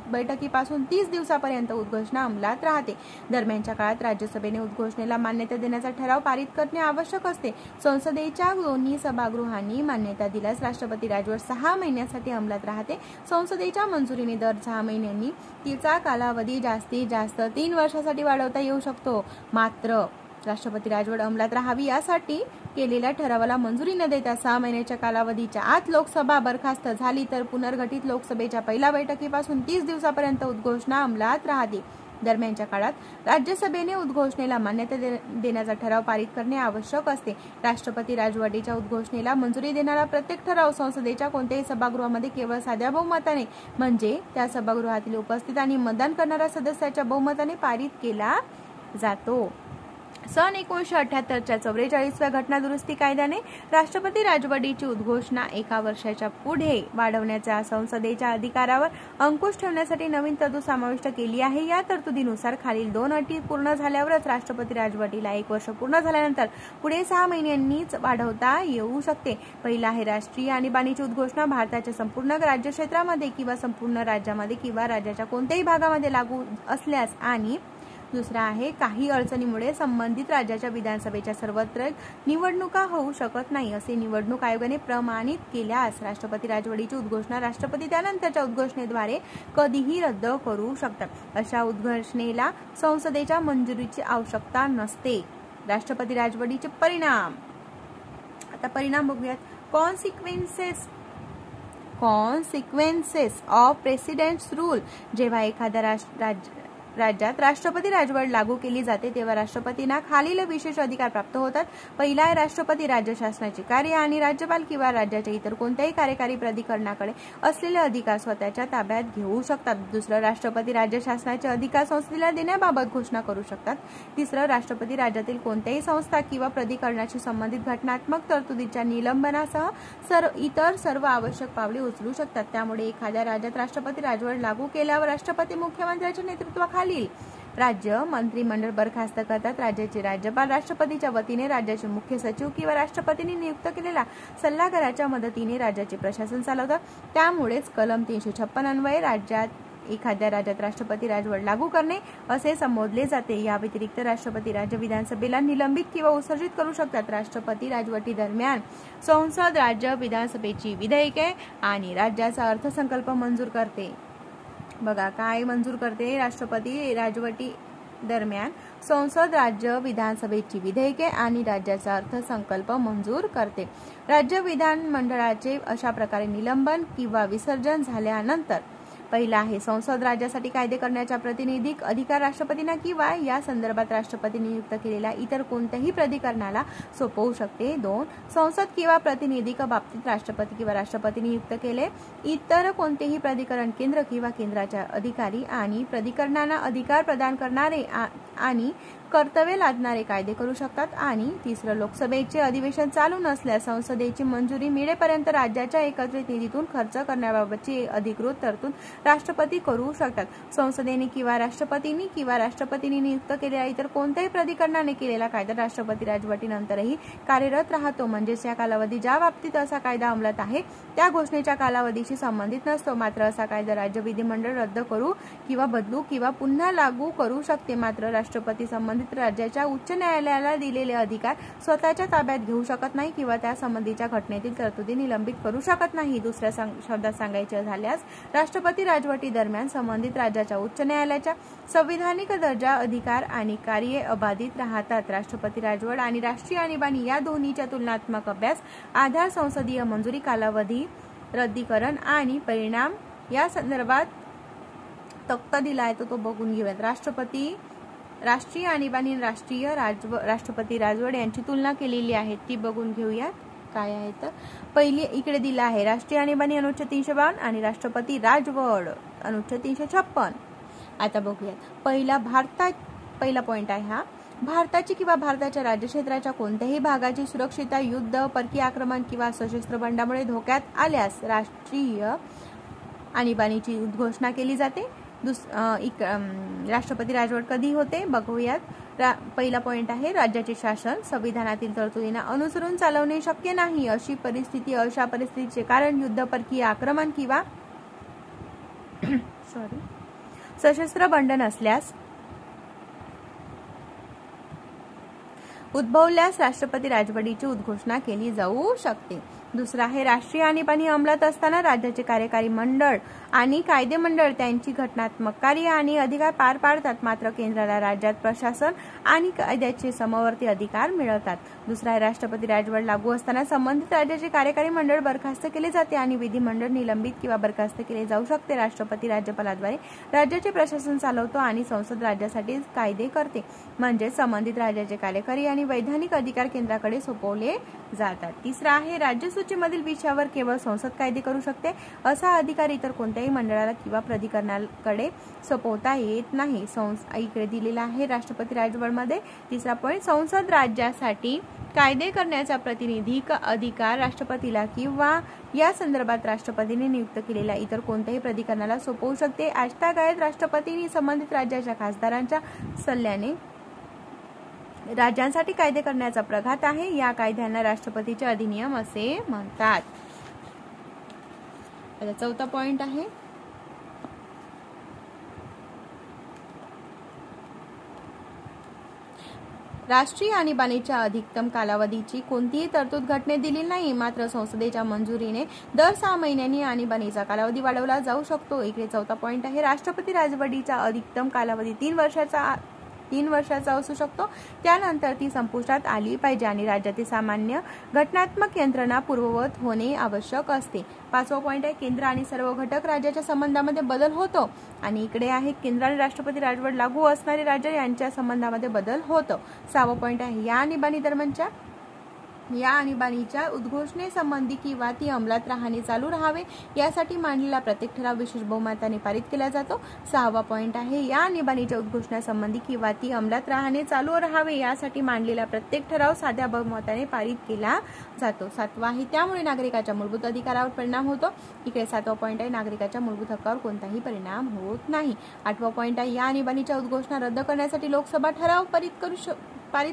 बैठकीपासून 30 दिवसापर्यंत उद्घोषणा अंमलात राहते. दरम्यानच्या काळात राज्यसभेने उद्घोषणेला मान्यता देण्याचा ठराव पारित करणे आवश्यक असते. संसदेच्या दोन्ही सभागृहांनी मान्यता दिल्यास राष्ट्रपती राजवट 6 महिन्यांसाठी अंमलात राहते. संसदेच्या मंजुरीने दर 6 महिन्यांनी तिचा कालावधी जास्तीत जास्त 3 वर्षासाठी वाढवता येऊ शकतो. मात्र राष्ट्रपती राजवट अंमलात राहावी यासाठी केलेल्या ठरावाला मंजुरी न देता 6 महिन्याच्या कालावधीच्या आत लोकसभा बरखास्त झाली तर पुनर्गठित लोकसभेच्या पहिल्या बैठकीपासून 30 दिवसापर्यंत उद्घोषणा अंमलात राहते. दरम्यानच्या काळात राज्यसभेने उद्घोषणेला मान्यता देण्याचा ठराव पारित करणे आवश्यक असते. राष्ट्रपती राजवटीच्या उद्घोषणेला मंजुरी देणारा प्रत्येक ठराव संसदेच्या कोणत्याही सभागृहामध्ये केवळ साध्या बहुमताने म्हणजे त्या सभागृहातील उपस्थित आणि मतदान करणाऱ्या सदस्याच्या बहुमताने पारित केला जातो. सन 1978च्या 44व्या घटना दुरुस्ती कायद्याने राष्ट्रपती राजवटीची उद्घोषणा 1 वर्षाच्या पुढे वाढवण्याच्या संसदेच्या अधिकारावर अंकुश ठेवण्यासाठी नवीन तरतूद समाविष्ट केली आहे. या तरतुदीनुसार खालील 2 अटी पूर्ण झाल्यावरच राष्ट्रपती राजवटीला 1 वर्ष पूर्ण झाल्यानंतर पुढे 6 महिन्यांनीच वाढवता येऊ शकते. पहिला आहे राष्ट्रीय आणीबाणीची उद्घोषणा भारताच्या संपूर्ण राज्यक्षेत्रामध्ये किंवा संपूर्ण राज्यामध्ये किंवा राज्याच्या कोणत्याही भागामध्ये लागू असल्यास आणि दुसरा आहे काही अडचणीमुळे संबंधित राज्याच्या विधानसभेच्या सर्वत्र निवडणुका होऊ शकत नाही असे निवडणूक आयोगाने प्रमाणित केल्यास राष्ट्रपती राजवटीची उद्घोषणा राष्ट्रपती त्यानंतरच्या उद्घोषणेद्वारे कधीही रद्द करू शकतात. अशा उद्घोषणेला संसदेच्या मंजुरीची आवश्यकता नसते. राष्ट्रपती राजवटीचे परिणाम. आता परिणाम बघूयात. Consequences of presidents rule. जेव्हा एखाद्या राज्यात राष्ट्रपती राजवट लागू केली जाते तेव्हा राष्ट्रपतींना खालील विशेष अधिकार प्राप्त होतात. पहिला आहे राष्ट्रपती राज्य शासनाची कार्य आणि राज्यपाल किंवा राज्याच्या इतर कोणत्याही कार्यकारी प्राधिकरणाकडे असलेले अधिकार स्वतःच्या ताब्यात घेऊ शकतात. दुसरं राष्ट्रपती राज्य शासनाचे अधिकार संसदेला देण्याबाबत घोषणा करू शकतात. तिसरं राष्ट्रपती राज्यातील कोणत्याही संस्था किंवा प्राधिकरणाशी संबंधित घटनात्मक तरतुदीच्या निलंबनासह इतर सर्व आवश्यक पावले उचलू शकतात. त्यामुळे एखाद्या राज्यात राष्ट्रपती राजवट लागू केल्यावर राष्ट्रपती मुख्यमंत्र्यांच्या नेतृत्वाखाली राज्य मंत्रिमंडळ बरखास्त करतात. राज्याचे राज्यपाल राष्ट्रपतीच्या वतीने राज्याचे मुख्य सचिव किंवा राष्ट्रपतींनी नियुक्त केलेल्या सल्लागाराच्या मदतीने राज्याचे प्रशासन चालवतात. त्यामुळेच कलम 356 अन्वये एखाद्या राज्यात राष्ट्रपती राजवट लागू करणे असे संबोधले जाते. या व्यतिरिक्त राष्ट्रपती राज्य विधानसभेला निलंबित किंवा उत्सर्जित करू शकतात. राष्ट्रपती राजवटी दरम्यान संसद राज्य विधानसभेची विधेयके आणि राज्याचा अर्थसंकल्प मंजूर करते. बघा काय मंजूर करते. राष्ट्रपती राजवटी दरम्यान संसद राज्य विधानसभेची विधेयके आणि राज्याचा अर्थसंकल्प मंजूर करते. राज्य विधानमंडळाचे अशा प्रकारे निलंबन किंवा विसर्जन झाल्यानंतर पहिला आहे संसद राज्यासाठी कायदे करण्याचा प्रातिनिधिक अधिकार राष्ट्रपतींना किंवा या संदर्भात राष्ट्रपतींनी नियुक्त केलेल्या इतर कोणत्याही प्राधिकरणाला सोपवू शकते. 2 संसद किंवा प्रातिनिधिक बाबतीत राष्ट्रपती किंवा राष्ट्रपतींनी नियुक्त केले इतर कोणतेही प्राधिकरण केंद्र किंवा केंद्राच्या अधिकारी आणि प्राधिकरणांना अधिकार प्रदान करणारे आणि कर्तव्य लादणारे कायदे करू शकतात. आणि तिसरं, लोकसभेचे अधिवेशन चालू नसल्यास संसदेची मंजुरी मिळेपर्यंत राज्याच्या एकत्रित निधीतून खर्च करण्याबाबतची अधिकृत तरतूद राष्ट्रपती करू शकतात. संसदेने किंवा राष्ट्रपतींनी नियुक्त केलेल्या इतर कोणत्याही प्राधिकरणाने केलेला कायदा राष्ट्रपती राजवटीनंतरही कार्यरत राहतो. म्हणजेच या कालावधी ज्या बाबतीत असा कायदा अंमलात आहे त्या घोषणेच्या कालावधीशी संबंधित नसतो. मात्र असा कायदा राज्य विधिमंडळ रद्द करू किंवा बदलू किंवा पुन्हा लागू करू शकते. मात्र राष्ट्रपती संबंधित राज्याच्या उच्च न्यायालयाला दिलेले अधिकार स्वतःच्या ताब्यात घेऊ शकत नाही किंवा त्या संबंधीच्या घटनेतील तरतुदी निलंबित करू शकत नाही. दुसऱ्या शब्दात सांगायचे झाल्यास राष्ट्रपती राजवटी दरम्यान संबंधित राज्याच्या उच्च न्यायालयाच्या संविधानिक दर्जा, अधिकार आणि कार्ये अबाधित राहतात. राष्ट्रपती राजवट आणि राष्ट्रीय आणीबाणी या दोन्हीच्या तुलनात्मक अभ्यास, आधार, संसदीय मंजुरी कालावधी, रद्दीकरण आणि परिणाम या संदर्भात तक्ता दिला आहे तो बघून घेऊयात. राष्ट्रीय आणीबाणी, राष्ट्रपती राजवट यांची तुलना केलेली आहे ती बघून घेऊयात. काय आहे तर पहिली इकडे दिला आहे राष्ट्रीय आणीबाणी अनुच्छेद 352 आणि राष्ट्रपती राजवट अनुच्छेद 356. आता बघूयात. पहिला पॉइंट आहे हा, भारताची किंवा भारताच्या राज्यक्षेत्राच्या कोणत्याही भागाची सुरक्षितता युद्ध, परकीय आक्रमण किंवा सशस्त्र बंडामुळे धोक्यात आल्यास राष्ट्रीय आणीबाणीची उद्घोषणा केली जाते. राष्ट्रपती राजवट कधी होते बघूयात. पहिला पॉइंट आहे, राज्याचे शासन संविधानातील तरतुदींना अनुसरून चालवणे शक्य नाही अशा परिस्थितीचे कारण युद्ध, परकीय आक्रमण किंवा सशस्त्र बंड नसल्यास उद्भवल्यास राष्ट्रपती राजवटीची उद्घोषणा केली जाऊ शकते. दुसरा आहे, राष्ट्रीय आणीबाणी अंमलात असताना राज्याचे कार्यकारी मंडळ आणि कायदे मंडळ त्यांची घटनात्मक कार्य आणि अधिकार पार पाडतात. मात्र केंद्राला राज्यात प्रशासन आणि कायद्याचे समवर्ती अधिकार मिळतात. दुसरा आहे, राष्ट्रपती राजवट लागू असताना संबंधित राज्याचे कार्यकारी मंडळ बरखास्त केले जाते आणि विधिमंडळ निलंबित किंवा बरखास्त केले जाऊ शकते. राष्ट्रपती राज्यपालाद्वारे राज्याचे प्रशासन चालवतो आणि संसद राज्यासाठी कायदे करते. म्हणजे संबंधित राज्याचे कार्यकारी आणि वैधानिक अधिकार केंद्राकडे सोपवले जातात. तिसरा आहे, राज्यसूचीमधील विषयावर केवळ संसद कायदे करू शकते. असा अधिकार इतर कोणत्याही मंडळाला किंवा प्राधिकरणाकडे सोपवता येत नाही. इकडे दिलेला आहे राष्ट्रपती राजवटमध्ये. तिसरा पॉइंट, संसद राज्यासाठी कायदे करण्याचा प्रातिनिधिक अधिकार राष्ट्रपतीला किंवा या संदर्भात राष्ट्रपतीने नियुक्त केलेल्या इतर कोणत्याही प्राधिकरणाला सोपवू शकते. आजतागायत राष्ट्रपतींनी संबंधित राज्याच्या खासदारांच्या सल्ल्याने राज्यांसाठी कायदे करण्याचा प्रघात आहे. या कायद्यांना राष्ट्रपतीचे अधिनियम असे म्हणतात. आता चौथा पॉइंट आहे, राष्ट्रीय आणीबाणीच्या अधिकतम कालावधीची कोणतीही तरतूद घटनेत दिली नाही. मात्र संसदेच्या मंजुरीने दर 6 महिन्यांनी आणीबाणीचा कालावधी वाढवला जाऊ शकतो. इकडे चौथा पॉइंट आहे, राष्ट्रपती राजवटीचा अधिकतम कालावधी 3 वर्षाचा असू शकतो. त्यानंतर ती संपुष्टात आली पाहिजे आणि राज्यातील सामान्य घटनात्मक यंत्रणा पूर्ववत होणे आवश्यक असते. पाचवा पॉइंट आहे, केंद्र आणि सर्व घटक राज्याच्या संबंधामध्ये बदल होतो. आणि इकडे आहे, केंद्र आणि राष्ट्रपती राजवट लागू असणारे राज्य यांच्या संबंधामध्ये बदल होतो. 6वा पॉइंट आहे, या आणीबाणीच्या उद्घोषणेसंबंधी किंवा ती अंमलात राहणे चालू राहावे यासाठी मांडलेला प्रत्येक ठराव विशेष बहुमताने पारित केला जातो. 6वा पॉइंट आहे, या आणीबाणीच्या उद्घोषणेसंबंधी किंवा ती अंमलात राहणे चालू राहावे यासाठी मांडलेला प्रत्येक ठराव साध्या बहुमताने पारित केला जातो. 7वा आहे, त्यामुळे नागरिकाच्या मूलभूत अधिकारावर परिणाम होतो. इकडे 7वा पॉइंट आहे, नागरिकाच्या मूलभूत हक्कावर कोणताही परिणाम होत नाही. 8वा पॉइंट आहे, या आणीबाणीच्या उद्घोषणा रद्द करण्यासाठी लोकसभा ठराव पारित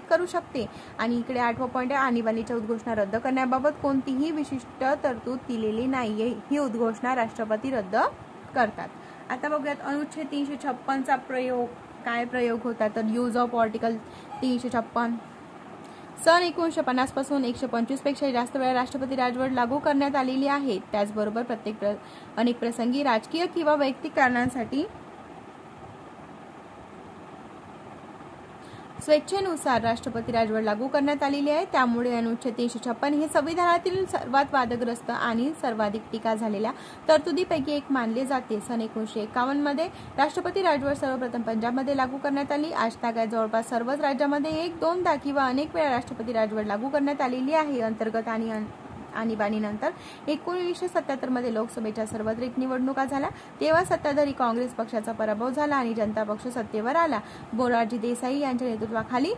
करू शकते. आणि इकडे 8वा पॉइंट आहे, आणीबाणीच्या उद्घोषणा रद्द करण्याबाबत कोणतीही विशिष्ट तरतूद दिलेली नाहीये. ही उद्घोषणा राष्ट्रपती रद्द करतात. आता बघूयात अनुच्छेद 356 चा काय प्रयोग होता तर यूज ऑफ आर्टिकल 356. सन 1950 पासून 125 पेक्षा जास्त वेळा राष्ट्रपती राजवट लागू करण्यात आलेली आहे. त्याचबरोबर अनेक प्रसंगी राजकीय किंवा वैयक्तिक कारणांसाठी स्वेच्छेनुसार राष्ट्रपती राजवट लागू करण्यात आलेली आहे. त्यामुळे अनुच्छेद 356 हे संविधानातील सर्वात वादग्रस्त आणि सर्वाधिक टीका झालेल्या तरतुदीपैकी एक मानले जाते. सन 1951 मध्ये राष्ट्रपती राजवट सर्वप्रथम पंजाबमध्ये लागू करण्यात आली. आजतागायत जवळपास सर्वच राज्यांमध्ये 1, 2दा किंवा अनेक वेळा राष्ट्रपती राजवट लागू करण्यात आलेली आहे. अंतर्गत आणि आणीबाणीनंतर 1977 मध्ये लोकसभेच्या सार्वत्रिक निवडणुका झाल्या, तेव्हा सत्ताधारी काँग्रेस पक्षाचा पराभव झाला आणि जनता पक्ष सत्तेवर आला. मोरारजी देसाई यांच्या नेतृत्वाखाली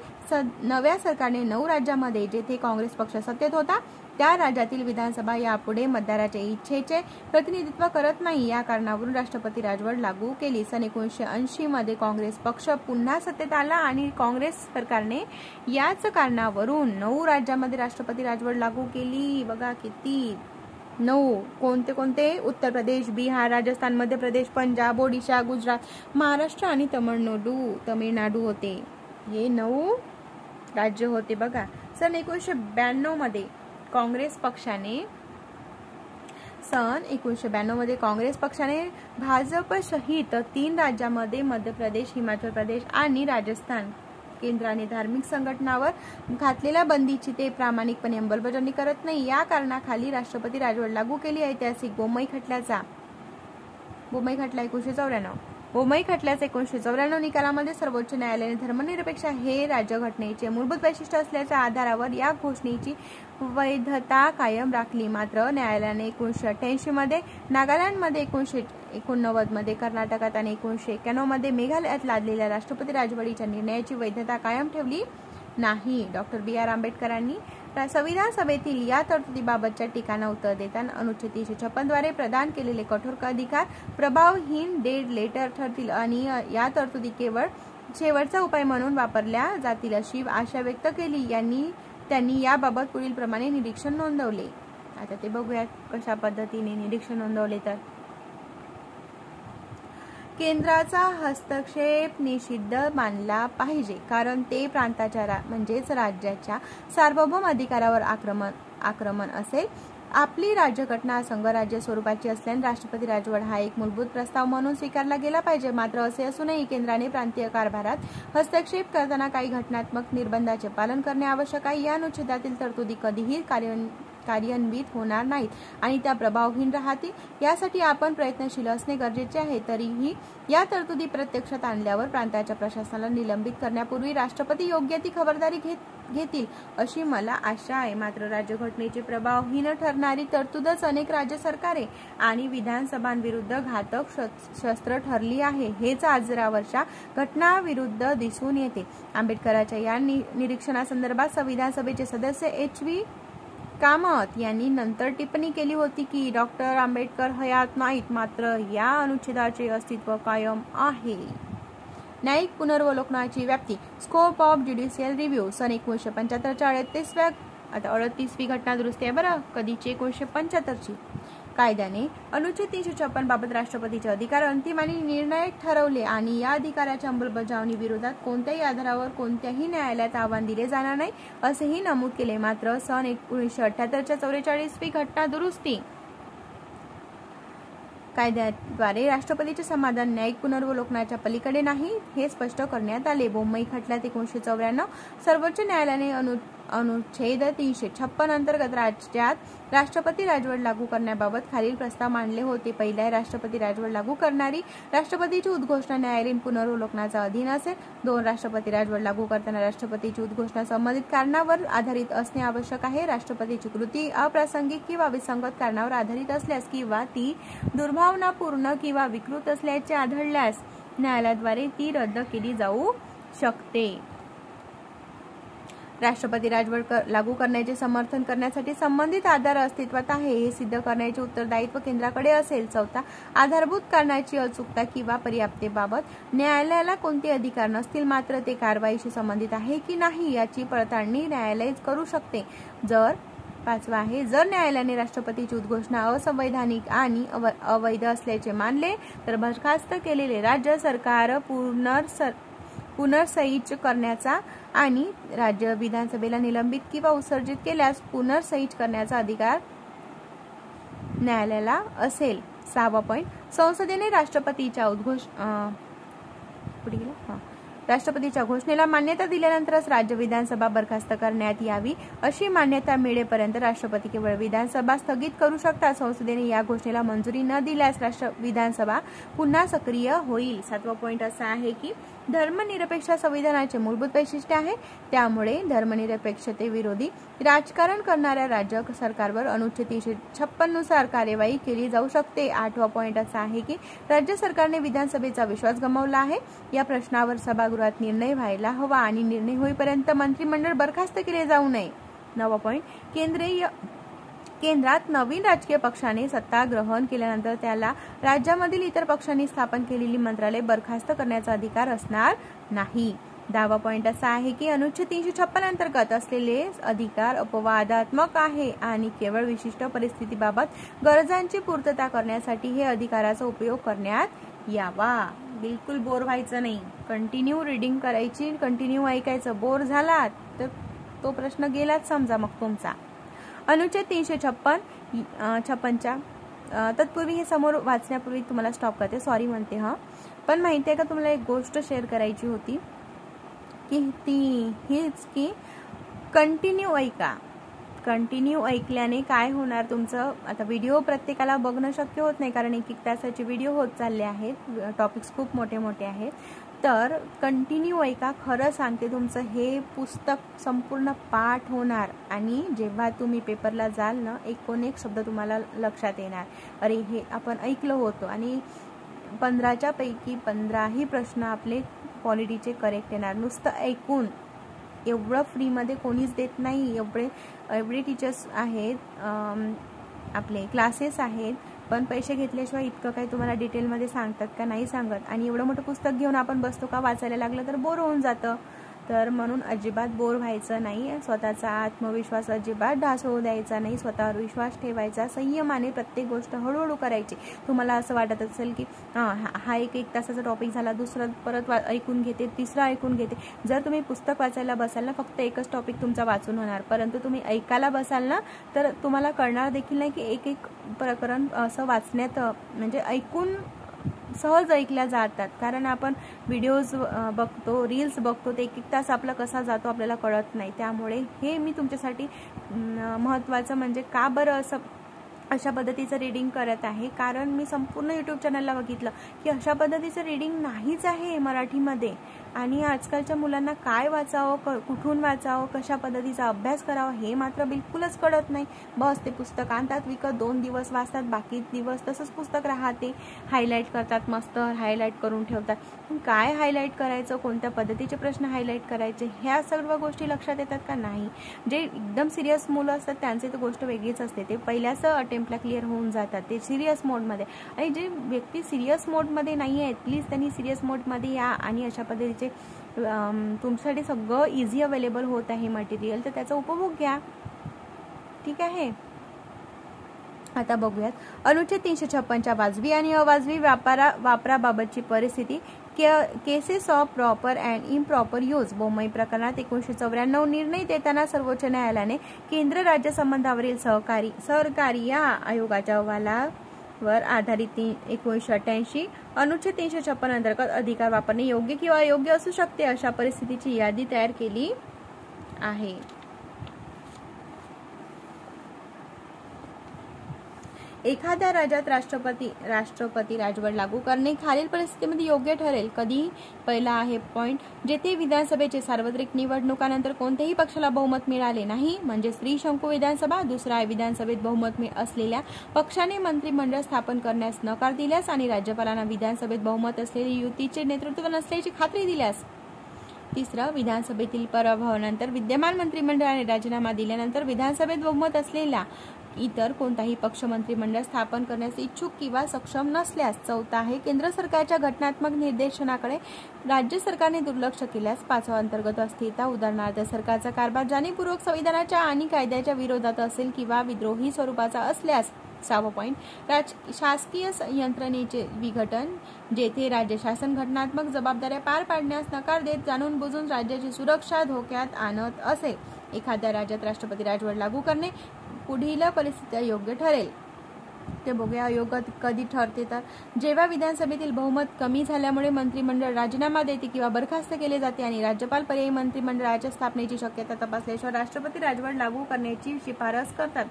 नव्या सरकारने 9 राज्यांमध्ये जेथे काँग्रेस पक्ष सत्तेत होता त्या राज्यातील विधानसभा यापुढे मतदाराच्या इच्छेचे प्रतिनिधित्व करत नाही या कारणावरून राष्ट्रपती राजवट लागू केली. सन 1980 मध्ये काँग्रेस पक्ष पुन्हा सत्तेत आला आणि काँग्रेस सरकारने याच कारणावरून 9 राज्यांमध्ये राष्ट्रपती राजवट लागू केली. बघा किती 9. कोणते कोणते? उत्तर प्रदेश, बिहार, राजस्थान, मध्य प्रदेश, पंजाब, ओडिशा, गुजरात, महाराष्ट्र आणि तमिळनाडू होते. हे 9 राज्य होते. बघा सन 1992 मध्ये काँग्रेस पक्षाने भाजप सहित 3 राज्यांमध्ये मध्य प्रदेश, हिमाचल प्रदेश आणि राजस्थान केंद्राने धार्मिक संघटनावर घातलेल्या बंदीची ते प्रामाणिकपणे अंमलबजावणी करत नाही या कारणाखाली राष्ट्रपती राजवट लागू केली. ऐतिहासिक बोमई खटला 1994. बोमई खटल्याच्या 1994 निकालामध्ये सर्वोच्च न्यायालयाने धर्मनिरपेक्ष हे राज्यघटनेचे मूलभूत वैशिष्ट्य असल्याच्या आधारावर या घोषणेची वैधता कायम राखली. मात्र न्यायालयाने 1988 मध्ये नागालँडमध्ये, 1989 मध्ये कर्नाटकात आणि 1991 मध्ये मेघालयात लादलेल्या राष्ट्रपती राजवटीच्या निर्णयाची वैधता कायम ठेवली नाही. डॉ. B.R. आंबेडकरांनी संविधान सभेतील या तरतुदीबाबतच्या टीकांना उत्तर देताना अनुच्छेद 356 द्वारे प्रदान केलेले कठोर अधिकार प्रभावहीन डेड लेटर ठरतील आणि या तरतुदी केवळ शेवटचा उपाय म्हणून वापरल्या जातील अशी आशा व्यक्त केली. त्यांनी याबाबत पुढील प्रमाणे निरीक्षण नोंदवले. आता ते बघूयात कशा पद्धतीने निरीक्षण नोंदवले. तर केंद्राचा हस्तक्षेप निषिद्ध मानला पाहिजे कारण ते प्रांताच्या म्हणजेच राज्याच्या सार्वभौम अधिकारावर आक्रमण असेल. आपली राज्यघटना संघराज्य स्वरूपाची असल्याने राष्ट्रपती राजवट हा एक मूलभूत प्रस्ताव म्हणून स्वीकारला गेला पाहिजे. मात्र असे असूनही केंद्राने प्रांतीय कारभारात हस्तक्षेप करताना काही घटनात्मक निर्बंधांचे पालन करणे आवश्यक आहे. या अनुच्छेदातील तरतुदी कधीही कार्यान्वित होणार नाहीत आणि त्या प्रभावहीन राहतील. यासाठी आपण प्रयत्नशील असणे गरजेचे आहे. तरीही या तरतुदी प्रत्यक्षात आणल्यावर प्रांताच्या प्रशासनाला निलंबित करण्यापूर्वी राष्ट्रपती योग्य ती खबरदारी घेतील अशी मला आशा आहे. मात्र राज्यघटनेचे प्रभावहीन ठरणारी तरतूदच अनेक राज्य सरकारे आणि विधानसभांविरुद्ध घातक शस्त्र ठरली आहे हेच आजवरच्या घटनांविरुद्ध दिसून येते. आंबेडकरांच्या या निरीक्षणासंदर्भात संविधान सभेचे सदस्य H.V. कामत यांनी नंतर टिप्पणी केली होती की डॉ. आंबेडकर हयात नाहीत मात्र या अनुच्छेदाचे अस्तित्व कायम आहे. न्यायिक पुनर्वलोकनाची व्याप्ती, स्कोप ऑफ ज्युडिशियल रिव्ह्यू. सन 1975च्या 38वी घटना दुरुस्ती आहे. बरं कधीची? 1975ची. कायद्याने अनुच्छेद 356 बाबत राष्ट्रपतीचे अधिकार अंतिम आणि निर्णायक ठरवले आणि या अधिकाराच्या अंमलबजावणी विरोधात कोणत्याही आधारावर कोणत्याही न्यायालयात आव्हान दिले जाणार नाही असेही नमूद केले. मात्र सन 1978च्या 44वी घटना दुरुस्ती कायद्याद्वारे राष्ट्रपतीचे समाधान न्यायिक पुनर्वलोकनाच्या पलीकडे नाही हे स्पष्ट करण्यात आले. बोमई खटल्यात 1994 सर्वोच्च न्यायालयाने अनुच्छेद 356 अंतर्गत राज्यात राष्ट्रपती राजवट लागू करण्याबाबत खालील प्रस्ताव मांडले होते. पहिला, राष्ट्रपती राजवट लागू करणारी राष्ट्रपतीची उद्घोषणा न्यायालयीन पुनर्वलोकनाचा अधीन असेल. 2, राष्ट्रपती राजवट लागू करताना राष्ट्रपतीची उद्घोषणा संबंधित कारणावर आधारित असणे आवश्यक आहे. राष्ट्रपतीची कृती अप्रासंगिक किंवा विसंगत कारणावर आधारित असल्यास किंवा ती दुर्भावनापूर्ण किंवा विकृत असल्याचे आढळल्यास न्यायालयाद्वारे ती रद्द केली जाऊ शकते. राष्ट्रपती राजवट लागू करण्याचे समर्थन करण्यासाठी संबंधित आधार अस्तित्वात आहे हे सिद्ध करण्याचे उत्तरदायित्व केंद्राकडे असेल. 4, आधारभूत कारणाची अचूकता किंवा पर्याप्ततेबाबत न्यायालयाला कोणते अधिकार नसतील मात्र ते कारवाईशी संबंधित आहे की नाही याची पडताळणी न्यायालय करू शकते. 5 आहे, जर न्यायालयाने राष्ट्रपतीची उद्घोषणा असंवैधानिक आणि अवैध असल्याचे मानले तर बरखास्त केलेले राज्य सरकार पुनर्संचयित करण्याचा आणि राज्य विधानसभेला निलंबित किंवा उत्सर्जित केल्यास पुनर्संचयित करण्याचा अधिकार न्यायालयाला असेल. 6 पॉइंट, संसदेने राष्ट्रपतीच्या राष्ट्रपतीच्या घोषणेला मान्यता दिल्यानंतरच राज्य विधानसभा बरखास्त करण्यात यावी, अशी मान्यता मिळेपर्यंत राष्ट्रपती केवळ विधानसभा स्थगित करू शकतात. संसदेने या घोषणेला मंजुरी न दिल्यास विधानसभा पुन्हा सक्रिय होईल. 7वा पॉइंट असा आहे की धर्मनिरपेक्ष संविधानाचे मूलभूत वैशिष्ट्य आहे, त्यामुळे धर्मनिरपेक्षतेविरोधी राजकारण करणाऱ्या राज्य सरकारवर अनुच्छेद 356 नुसार कार्यवाही केली जाऊ शकते. 8वा पॉइंट असा आहे की राज्य सरकारने विधानसभेचा विश्वास गमावला आहे. या प्रश्नावर सभागृहात निर्णय व्हायला हवा आणि निर्णय होईपर्यंत मंत्रिमंडळ बरखास्त केले जाऊ नये. 9वा पॉइंट केंद्रात नवीन राजकीय पक्षाने सत्ता ग्रहण केल्यानंतर त्याला राज्यामधील इतर पक्षांनी स्थापन केलेली मंत्रालय बरखास्त करण्याचा अधिकार असणार नाही. 10वा पॉइंट असा आहे की अनुच्छेद 356 अंतर्गत असलेले अधिकार अपवादात्मक आहे आणि केवळ विशिष्ट परिस्थितीबाबत गरजांची पूर्तता करण्यासाठी हे अधिकाराचा उपयोग करण्यात यावा. बिलकुल बोर व्हायचं नाही, कंटिन्यू रीडिंग करायची, कंटिन्यू ऐकायचं. बोर झालात तर तो प्रश्न गेलाच समजा मग तुमचा. अनुच्छेद 356च्या तत्पूर्वी हे समोर वाचण्यापूर्वी तुम्हाला स्टॉप करते, सॉरी म्हणते. पण माहिती आहे का तुम्हाला एक गोष्ट शेअर करायची होती की ती हीच की कंटिन्यू ऐका. कंटिन्यू ऐकल्याने काय होणार तुमचं, आता व्हिडिओ प्रत्येकाला बघणं शक्य होत नाही कारण 1-1 तासाचे व्हिडिओ होत चालले आहेत, टॉपिक्स खूप मोठे मोठे आहेत. तर कंटिन्यू ऐका. खरं सांगते तुमचं हे पुस्तक संपूर्ण पाठ होणार आणि जेव्हा तुम्ही पेपरला जाल ना 1-1 शब्द तुम्हाला लक्षात येणार. अरे हे आपण ऐकलं होतं आणि 15च्या पैकी 15ही प्रश्न आपले पॉलिटीचे करेक्ट येणार. नुसतं ऐकून एवढं फ्रीमध्ये कोणीच देत नाही. एवढे टीचर्स आहेत, आपले क्लासेस आहेत, पण पैसे घेतल्याशिवाय इतकं काही तुम्हाला डिटेलमध्ये सांगतात का? नाही सांगत. आणि एवढं मोठं पुस्तक घेऊन आपण बसतो का, वाचायला लागलं तर बोर होऊन जातं. तर म्हणून अजिबात बोर व्हायचं नाही. स्वतःचा आत्मविश्वास अजिबात ढासळू द्यायचा नाही. स्वतःवर विश्वास ठेवायचा. संयमाने प्रत्येक गोष्ट हळूहळू करायची. तुम्हाला असं वाटत असेल की हा 1 तासाचा टॉपिक झाला, दुसरं परत ऐकून घेते, तिसरं ऐकून घेते. जर तुम्ही पुस्तक वाचायला बसाल ना फक्त एकच टॉपिक तुमचा वाचून होणार, परंतु तुम्ही ऐकायला बसाल ना तर तुम्हाला कळणार देखील नाही की 1-1 प्रकरण असं वाचण्यात म्हणजे ऐकून सहज ऐकल्या जातात. कारण आपण व्हिडिओज बघतो, रील्स बघतो, ते 1-1 तास आपला कसा जातो आपल्याला कळत नाही. त्यामुळे हे मी तुमच्यासाठी महत्त्वाचं म्हणजे का बरं असं अशा पद्धतीचं रीडिंग करत आहे, कारण मी संपूर्ण यूट्यूब चॅनलला बघितलं की अशा पद्धतीचं रीडिंग नाहीच आहे मराठीमध्ये. आणि आजकालच्या मुलांना काय वाचावं, कुठून वाचावं, कशा पद्धतीचा अभ्यास करावा हे मात्र बिलकुलच कळत नाही. बस ते पुस्तक आणतात विकत, 2 दिवस वाचतात, बाकी दिवस तसंच पुस्तक राहते. हायलाईट करतात, मस्त हायलाईट करून ठेवतात. काय हायलाईट करायचं, कोणत्या पद्धतीचे प्रश्न हायलाईट करायचे, ह्या सर्व गोष्टी लक्षात येतात का? नाही. जे एकदम सिरियस मुलं असतात त्यांची तर गोष्ट वेगळीच असते. ते पहिल्याच अटेम्प्टला क्लिअर होऊन जातात, ते सिरियस मोडमध्ये. आणि जे व्यक्ती सिरियस मोडमध्ये नाही आहेत, प्लीज त्यांनी सिरियस मोडमध्ये या आणि अशा पद्धतीचे तुमच्यासाठी सगळं इझी अवेलेबल होत आहे मटेरियल, तर त्याचा उपभोग घ्या. ठीक आहे. आता बघूयात अनुच्छेद 356च्या वाजवी आणि अवाजवी वापराबाबतची परिस्थिती. Cases of proper and improper use. Bommai प्रकरणात 1994 निर्णय देताना सर्वोच्च न्यायालयाने केंद्र राज्य संबंधावरील सहकारी या आयोगाच्या अहवालावर आधारित 1988 अनुच्छेद 356 अंतर्गत अधिकार वापरणे योग्य किंवा अयोग्य असू शकते अशा परिस्थितीची यादी तयार केली आहे. एखाद्या राज्यात राष्ट्रपती राजवट लागू करणे खालील परिस्थितीमध्ये योग्य ठरेल. कधी? पहिला आहे पॉइंट, जेथे विधानसभेचे सार्वत्रिक निवडणुकानंतर कोणत्याही पक्षाला बहुमत मिळाले नाही, म्हणजे त्रिशंकू विधानसभा. दुसरा आहे विधानसभेत बहुमत असलेल्या पक्षाने मंत्रिमंडळ स्थापन करण्यास नकार दिल्यास आणि राज्यपालांना विधानसभेत बहुमत असलेली युतीचे नेतृत्व नसल्याची खात्री दिल्यास. तिसरं, विधानसभेतील पराभवानंतर विद्यमान मंत्रिमंडळाने राजीनामा दिल्यानंतर विधानसभेत बहुमत असलेला इतर कोणताही पक्ष मंत्रिमंडळ स्थापन करण्यास इच्छुक किंवा सक्षम नसल्यास. चौथा आहे, केंद्र सरकारच्या घटनात्मक निर्देशनाकडे राज्य सरकारने दुर्लक्ष केल्यास. पाचवा, अंतर्गत अस्थिरता, उदाहरणार्थ सरकारचा कारभार जाणीवपूर्वक संविधानाच्या आणि कायद्याच्या विरोधात असेल किंवा विद्रोही स्वरूपाचा असल्यास. 6वा पॉइंट, शासकीय यंत्रणेचे विघटन, जेथे राज्य शासन घटनात्मक जबाबदाऱ्या पार पाडण्यास नकार देत जाणून बुजून राज्याची सुरक्षा धोक्यात आणत असेल. एखाद्या राज्यात राष्ट्रपती राजवट लागू करणे पुढील परिस्थिती योग्य ठरेल. ते बघूया. अयोग्य कधी ठरते तर जेव्हा विधानसभेतील बहुमत कमी झाल्यामुळे मंत्रिमंडळ राजीनामा देते किंवा बरखास्त केले जाते आणि राज्यपाल पर्यायी मंत्रिमंडळाच्या स्थापनेची शक्यता तपासल्याशिवाय राष्ट्रपती राजवट लागू करण्याची शिफारस करतात.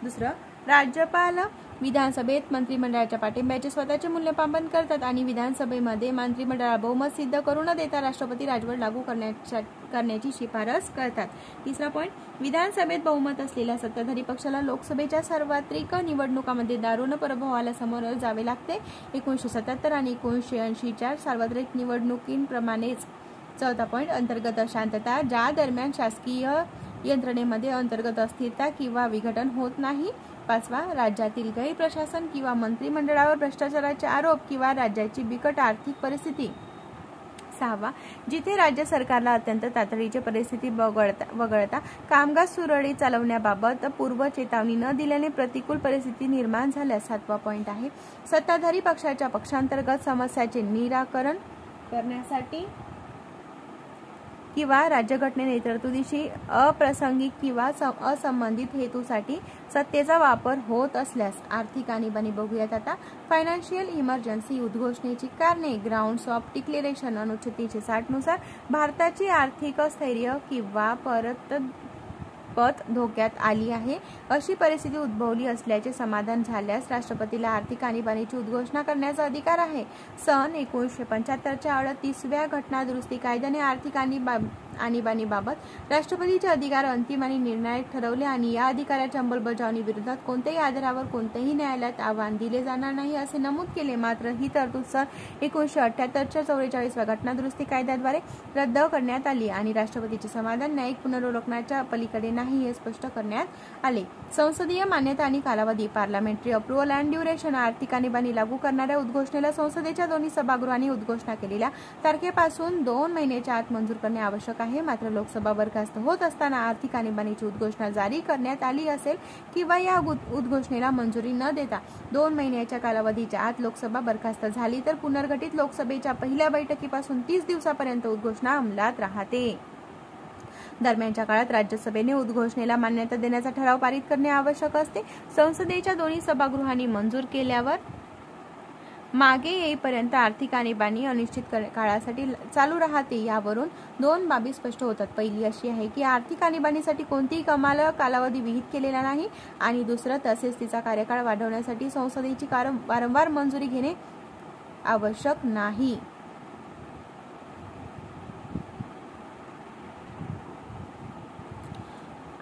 दुसरं, राज्यपाल विधानसभेत मंत्रिमंडळाच्या पाठिंब्याचे स्वतःचे मूल्यमापन करतात आणि विधानसभेमध्ये मंत्रिमंडळाला बहुमत सिद्ध करू न देता राष्ट्रपती राजवट लागू करण्याची शिफारस करतात. तिसरा पॉईंट, विधानसभेत बहुमत असलेल्या सत्ताधारी पक्षाला लोकसभेच्या सार्वत्रिक निवडणुकांमध्ये दारुण पराभवाला समोर जावे लागते. 1977 आणि 1980च्या सार्वत्रिक निवडणुकींप्रमाणेच. चौथा पॉईंट, अंतर्गत अशांतता, ज्या दरम्यान शासकीय यंत्रणेमध्ये अंतर्गत अस्थिरता किंवा विघटन होत नाही. पाचवा, राज्यातील गैरप्रशासन किंवा मंत्रिमंडळावर भ्रष्टाचाराचे आरोप किंवा राज्याची बिकट आर्थिक परिस्थिती. सहावा, जिथे राज्य सरकारला अत्यंत तातडीची परिस्थिती वगळता कामकाज सुरळीत चालवण्याबाबत पूर्व चेतावणी न दिल्याने प्रतिकूल परिस्थिती निर्माण झाल्यास. सातवा पॉईंट आहे, सत्ताधारी पक्षाच्या पक्षांतर्गत समस्याचे निराकरण करण्यासाठी किंवा राज्यघटनेने तरतुदीशी अप्रासंगिक किंवा असंबंधित हेतूसाठी सत्तेचा वापर होत असल्यास. आर्थिक आणीबाणी बघूयात आता. फायनान्शियल इमर्जन्सी उद्घोषणेची कारणे. ग्राउंड्स ऑफ डिक्लेरेशन अनुच्छेद 360 नुसार भारताची आर्थिक स्थैर्य किंवा पत धोक्यात आली आहे अशी परिस्थिती उद्भवली असल्याचे समाधान झाल्यास राष्ट्रपतीला आर्थिक आणीबाणीची उद्घोषणा करण्याचा अधिकार आहे. सन 1975च्या 38व्या घटनादुरुस्ती कायद्याने आर्थिक आणीबाणीबाबत राष्ट्रपतीचे अधिकार अंतिम आणि निर्णायक ठरवले आणि या अधिकाराच्या अंमलबजावणी विरोधात कोणत्याही आधारावर कोणत्याही न्यायालयात आव्हान दिले जाणार नाही असे नमूद केले. मात्र ही तरतूद सन 1978च्या 44व्या घटनादुरुस्ती कायद्याद्वारे रद्द करण्यात आली आणि राष्ट्रपतीचे समाधान न्यायिक पुनरावलोकनाच्या पलीकडे नाही हे स्पष्ट करण्यात आले. संसदीय मान्यता आणि कालावधी. Parliamentary approval and duration. आर्थिक आणीबाणी लागू करणाऱ्या उद्घोषणेला संसदेच्या दोन्ही सभागृहांनी उद्घोषणा केलेल्या तारखेपासून 2 महिन्याच्या आत मंजूर करणे आवश्यक आहे. मात्र लोकसभा बरखास्त होत असताना आर्थिक आणीबाणीची उद्घोषणा जारी करण्यात आली असेल किंवा या उद्घोषणेला मंजुरी न देता 2 महिन्याच्या कालावधीच्या आत लोकसभा बरखास्त झाली तर पुनर्गठित लोकसभेच्या पहिल्या बैठकीपासून 30 दिवसापर्यंत उद्घोषणा अंमलात राहते. दरम्यानच्या काळात राज्यसभेने उद्घोषणेला मान्यता देण्याचा ठराव पारित करणे आवश्यक असते. संसदेच्या दोन्ही सभागृहांनी मंजूर केल्यावर मागे येईपर्यंत आर्थिक आणीबाणी अनिश्चित काळासाठी चालू राहते. यावरून 2 बाबी स्पष्ट होतात. पहिली अशी आहे की आर्थिक आणीबाणीसाठी कोणतीही कमाल कालावधी विहित केलेला नाही आणि दुसरं, तसेच तिचा कार्यकाळ वाढवण्यासाठी संसदेची वारंवार मंजुरी घेणे आवश्यक नाही.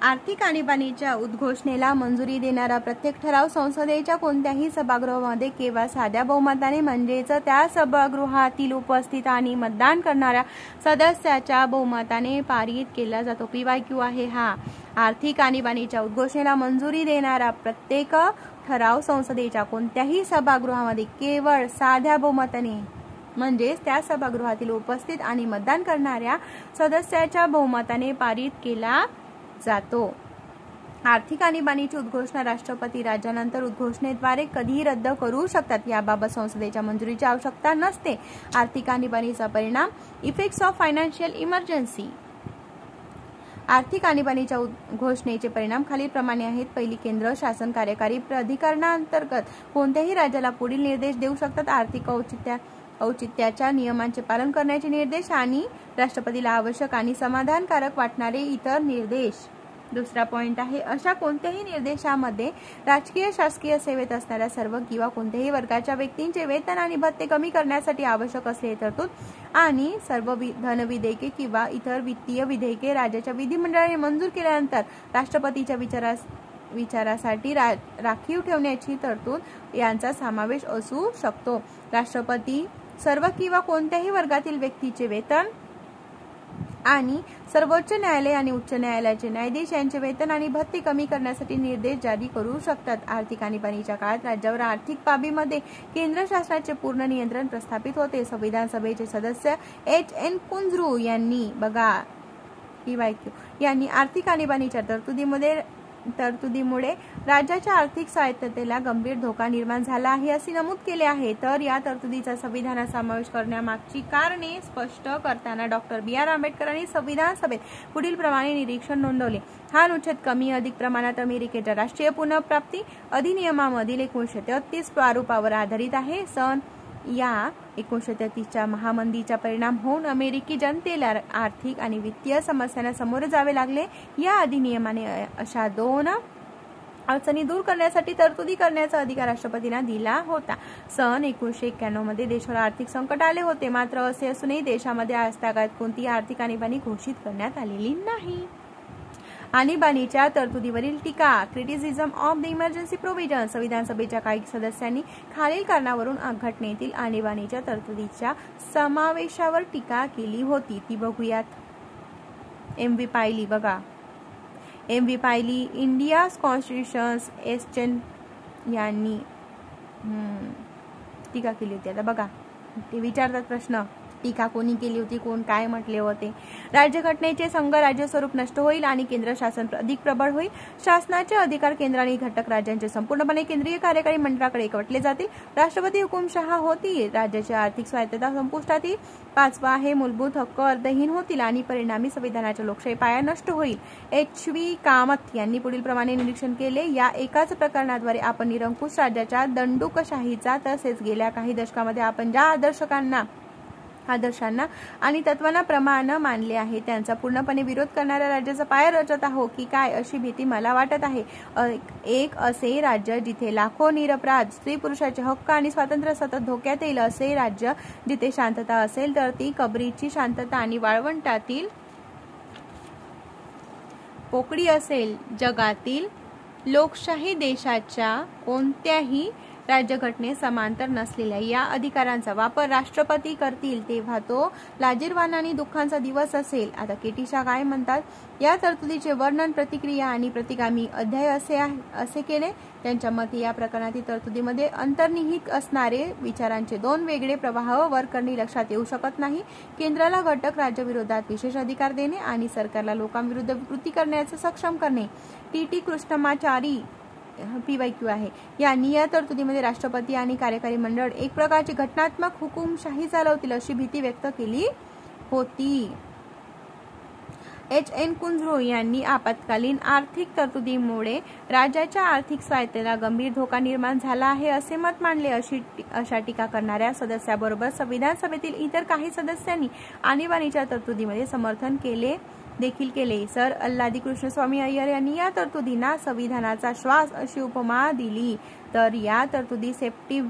आर्थिक आणीबाणीच्या उद्घोषणेला मंजुरी देणारा प्रत्येक ठराव संसदेच्या कोणत्याही सभागृहामध्ये केवळ साध्या बहुमताने म्हणजेच त्या सभागृहातील उपस्थित आणि मतदान करणाऱ्या सदस्याच्या बहुमताने पारित केला जातो. PYQ आहे हा. आर्थिक आणीबाणीच्या उद्घोषणेला मंजुरी देणारा प्रत्येक ठराव संसदेच्या कोणत्याही सभागृहामध्ये केवळ साध्या बहुमताने म्हणजेच त्या सभागृहातील उपस्थित आणि मतदान करणाऱ्या सदस्याच्या बहुमताने पारित केला जातो. आर्थिक आणीबाणीची उद्घोषणा राष्ट्रपती राज्यानंतर उद्घोषणेद्वारे कधीही रद्द करू शकतात. याबाबत संसदेच्या मंजुरीची आवश्यकता नसते. आर्थिक आणीबाणीचा परिणाम. Effects of financial emergency. आर्थिक आणीबाणीच्या घोषणेचे परिणाम खालीलप्रमाणे आहेत. पहिली, केंद्र शासन कार्यकारी प्राधिकरणांतर्गत कोणत्याही राज्याला पुढील निर्देश देऊ शकतात. आर्थिक औचित्याच्या नियमांचे पालन करण्याचे निर्देश आणि राष्ट्रपतीला आवश्यक आणि समाधानकारक वाटणारे इतर निर्देश. दुसरा पॉइंट आहे, अशा कोणत्याही निर्देशामध्ये राजकीय शासकीय सेवेत असणाऱ्या सर्व किंवा कोणत्याही वर्गाच्या व्यक्तींचे वेतन आणि भत्ते कमी करण्यासाठी आवश्यक असलेली तरतूद आणि सर्व धनविधेयके किंवा इतर वित्तीय विधेयके राज्याच्या विधिमंडळाने मंजूर केल्यानंतर राष्ट्रपतीच्या विचारासाठी राखीव ठेवण्याची तरतूद यांचा समावेश असू शकतो. राष्ट्रपती सर्व किंवा कोणत्याही वर्गातील व्यक्तीचे वेतन आणि सर्वोच्च न्यायालय आणि उच्च न्यायालयाचे न्यायाधीश यांचे वेतन आणि भत्ते कमी करण्यासाठी निर्देश जारी करू शकतात. आर्थिक आणीबाणीच्या काळात राज्यावर आर्थिक बाबीमध्ये केंद्र शासनाचे पूर्ण नियंत्रण प्रस्थापित होते. संविधान सभेचे सदस्य HN कुंजरू यांनी PYQ यांनी आर्थिक आणीबाणीच्या तरतुदीमध्ये तरतुदीमुळे राज्याच्या आर्थिक स्वायत्ततेला गंभीर धोका निर्माण झाला आहे असे नमूद केले आहे. तर या तरतुदीचा संविधानात समावेश करण्यामागची कारणे स्पष्ट करताना डॉक्टर बी.आर. आंबेडकरांनी संविधान सभेत पुढील प्रमाणे निरीक्षण नोंदवले. हा अनुच्छेद कमी अधिक प्रमाणात अमेरिकेच्या राष्ट्रीय पुनर्प्राप्ती अधिनियमामधील 1933 प्रारूपावर आधारित आहे. सन या 1933च्या महामंदीचा परिणाम होऊन अमेरिकी जनतेला आर्थिक आणि वित्तीय समस्यांना सामोरे जावे लागले. या अधिनियमाने अशा दोन अडचणी दूर करण्यासाठी तरतुदी करण्याचा अधिकार राष्ट्रपतींना दिला होता. सन 1991 मध्ये देशावर आर्थिक संकट आले होते. मात्र असे असूनही देशामध्ये आजतागायत कोणतीही आर्थिक आणीबाणी घोषित करण्यात आलेली नाही. आणीबाणीच्या तरतुदीवरील टीका, criticism of the emergency provision. संविधान सभेच्या काही सदस्यांनी खालील कारणावरून घटनेतील आणीबाणीच्या तरतुदीच्या समावेशावर टीका केली होती. ती बघूयात. एम.व्ही. पायली बघा. एम.व्ही. पायली, इंडियाज कॉन्स्टिट्यूशन्स एस्चन यांनी टीका केली होती. आता बघा, ते विचारतात प्रश्न, टीका कोणी केली होती, कोण काय म्हटले होते. राज्यघटनेचे संघ राज्य स्वरूप नष्ट होईल आणि केंद्र शासन अधिक प्रबळ होईल. शासनाचे अधिकार केंद्र आणि घटक राज्यांचे संपूर्णपणे केंद्रीय कार्यकारी मंडळाकडे एकवटले जातील. राष्ट्रपती हुकुमशहा होतील. राज्याची आर्थिक स्वायत्तता संपुष्टात येईल. 5वा आहे, मूलभूत हक्क अर्थहीन होतील आणि परिणामी संविधानाच्या लोकशाही पाया नष्ट होईल. एच.व्ही. कामत यांनी पुढील प्रमाणे निरीक्षण केले. या एकाच प्रकरणाद्वारे आपण निरंकुश राज्याच्या दंडुकशाहीचा तसेच गेल्या काही दशकामध्ये आपण ज्या आदर्शांना आणि तत्वांना प्रमाण मानले आहे त्यांचा पूर्णपणे विरोध करणाऱ्या राज्याचा पाया रचत आहो की काय अशी भीती मला वाटत आहे. एक असे राज्य जिथे लाखो निरपराध स्त्री पुरुषाचे हक्क आणि स्वातंत्र्य सतत धोक्यात येईल. असे राज्य जिथे शांतता असेल तर ती कबरीची शांतता आणि वाळवंटातील पोकळी असेल. जगातील लोकशाही देशाच्या कोणत्याही राज्यघटने समांतर नसलेल्या या अधिकारांचा वापर राष्ट्रपती करतील तेव्हा तो लाजीरवाणा आणि दुःखांचा दिवस असेल. आता के.टी. शाह काय म्हणतात, या तरतुदीचे वर्णन प्रतिक्रिया आणि प्रतिगामी अध्याय असे केले. त्यांच्या मते या प्रकरणातील तरतुदीमध्ये अंतर्निहित असणारे विचारांचे दोन वेगळे प्रवाह वर करणे लक्षात येऊ शकत नाही. केंद्राला घटक राज्यविरोधात विशेष अधिकार देणे आणि सरकारला लोकांविरुद्ध कृती करण्याचे सक्षम करणे. टी.टी. कृष्णमाचारी PYQ आहे. यांनी या तरतुदीमध्ये राष्ट्रपती आणि कार्यकारी मंडळ एक प्रकारची घटनात्मक हुकुमशाही चालवतील अशी भीती व्यक्त केली होती. H.N. कुंझरो यांनी आपत्कालीन आर्थिक तरतुदीमुळे राज्याच्या आर्थिक स्वायत्ततेला गंभीर धोका निर्माण झाला आहे असे मत मांडले. अशा टीका करणाऱ्या सदस्याबरोबर संविधान सभेतील इतर काही सदस्यांनी आणीबाणीच्या तरतुदीमध्ये समर्थन देखील केले. सर अल्लादी कृष्णस्वामी अय्यर यांनी या तरतुदींना संविधानाचा श्वास अशी उपमा दिली. तर या तरतुदी सेफ्टी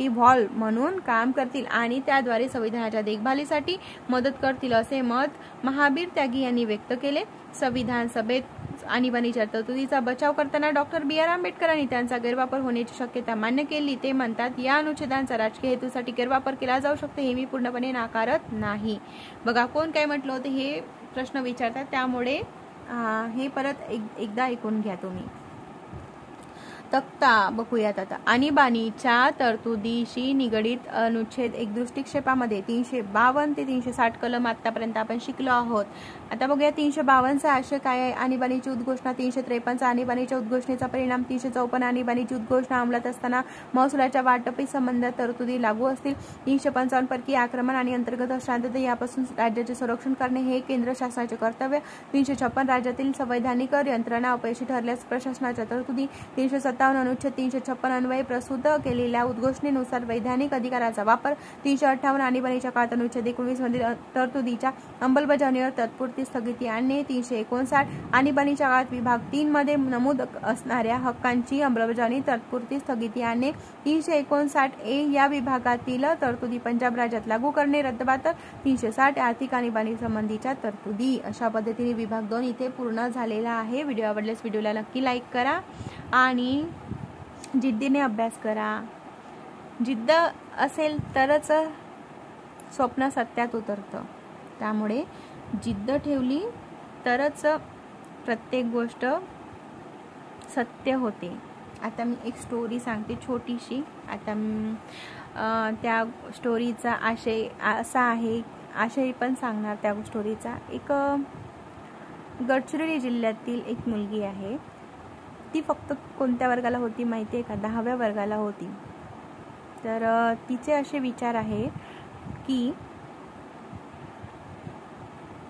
व्हॉल्व म्हणून काम करतील आणि त्याद्वारे संविधानाच्या देखभालीसाठी मदत करतील असे मत महावीर त्यागी यांनी व्यक्त केले. संविधान सभेत आणीबाणीच्या तरतुदीचा बचाव करताना डॉक्टर बी.आर. आंबेडकरांनी त्यांचा गैरवापर होण्याची शक्यता मान्य केली. ते म्हणतात, या अनुच्छेदांचा राजकीय हेतूसाठी गैरवापर केला जाऊ शकतो हे मी पूर्णपणे नाकारत नाही. बघा, कोण काय म्हटलं होतं हे प्रश्न विचारतात, त्यामुळे हे परत एकदा ऐकून घ्या तुम्ही. तक्ता बघूयात आता. आणीबाणीच्या तरतुदीशी निगडीत अनुच्छेद 1 दृष्टिक्षेपामध्ये 352 ते 360 कलम आतापर्यंत आपण शिकलो आहोत. आता बघूया 352चा आशय काय आहे. आणीबाणीची उद्घोषणा. 353चा आणीबाणीच्या उद्घोषणेचा परिणाम. 354 आणीबाणीची उद्घोषणा अंमलात असताना महसुलाच्या वाटपी संबंधात तरतुदी लागू असतील. 355 परकीय आक्रमण आणि अंतर्गत अशांतता यापासून राज्याचे संरक्षण करणे हे केंद्र शासनाचे कर्तव्य. 356 राज्यातील संवैधानिक यंत्रणा अपयशी ठरल्यास प्रशासनाच्या तरतुदी. 357 अनुच्छेद 356 अन्वये प्रस्तुत केलेल्या उद्घोषणेनुसार वैधानिक अधिकाराचा वापर. 358 आणीबाणीच्या काळात अनुच्छेद 19 मधील तरतुदीच्या अंमलबजावणीवर तात्पुरती स्थगिती आणणे. 359 आणीबाणीच्या काळात विभाग 3 मध्ये नमूद असणाऱ्या हक्कांची अंमलबजावणी तात्पुरती स्थगिती आणणे. 359A या विभागातील तरतुदी पंजाब राज्यात लागू करणे रद्दबातल. 360 आर्थिक आणीबाणी संबंधीच्या तरतुदी. अशा पद्धतीने विभाग 2 इथे पूर्ण झालेला आहे. व्हिडिओ आवडल्यास व्हिडिओला नक्की लाईक करा आणि जिद्दीने अभ्यास करा. जिद्द असेल तरच स्वप्न सत्यात उतरतं. त्यामुळे जिद्द ठेवली तरच प्रत्येक गोष्ट सत्य होते. आता मी एक स्टोरी सांगते छोटीशी. आता त्या स्टोरीचा आशय असा आहे, आशय पण सांगणार त्या स्टोरीचा. एक गडचिरोली जिल्ह्यातील एक मुलगी आहे. ती फक्त कोणत्या वर्गाला होती माहिती आहे का? 10व्या वर्गाला होती. तर तिचे असे विचार आहे की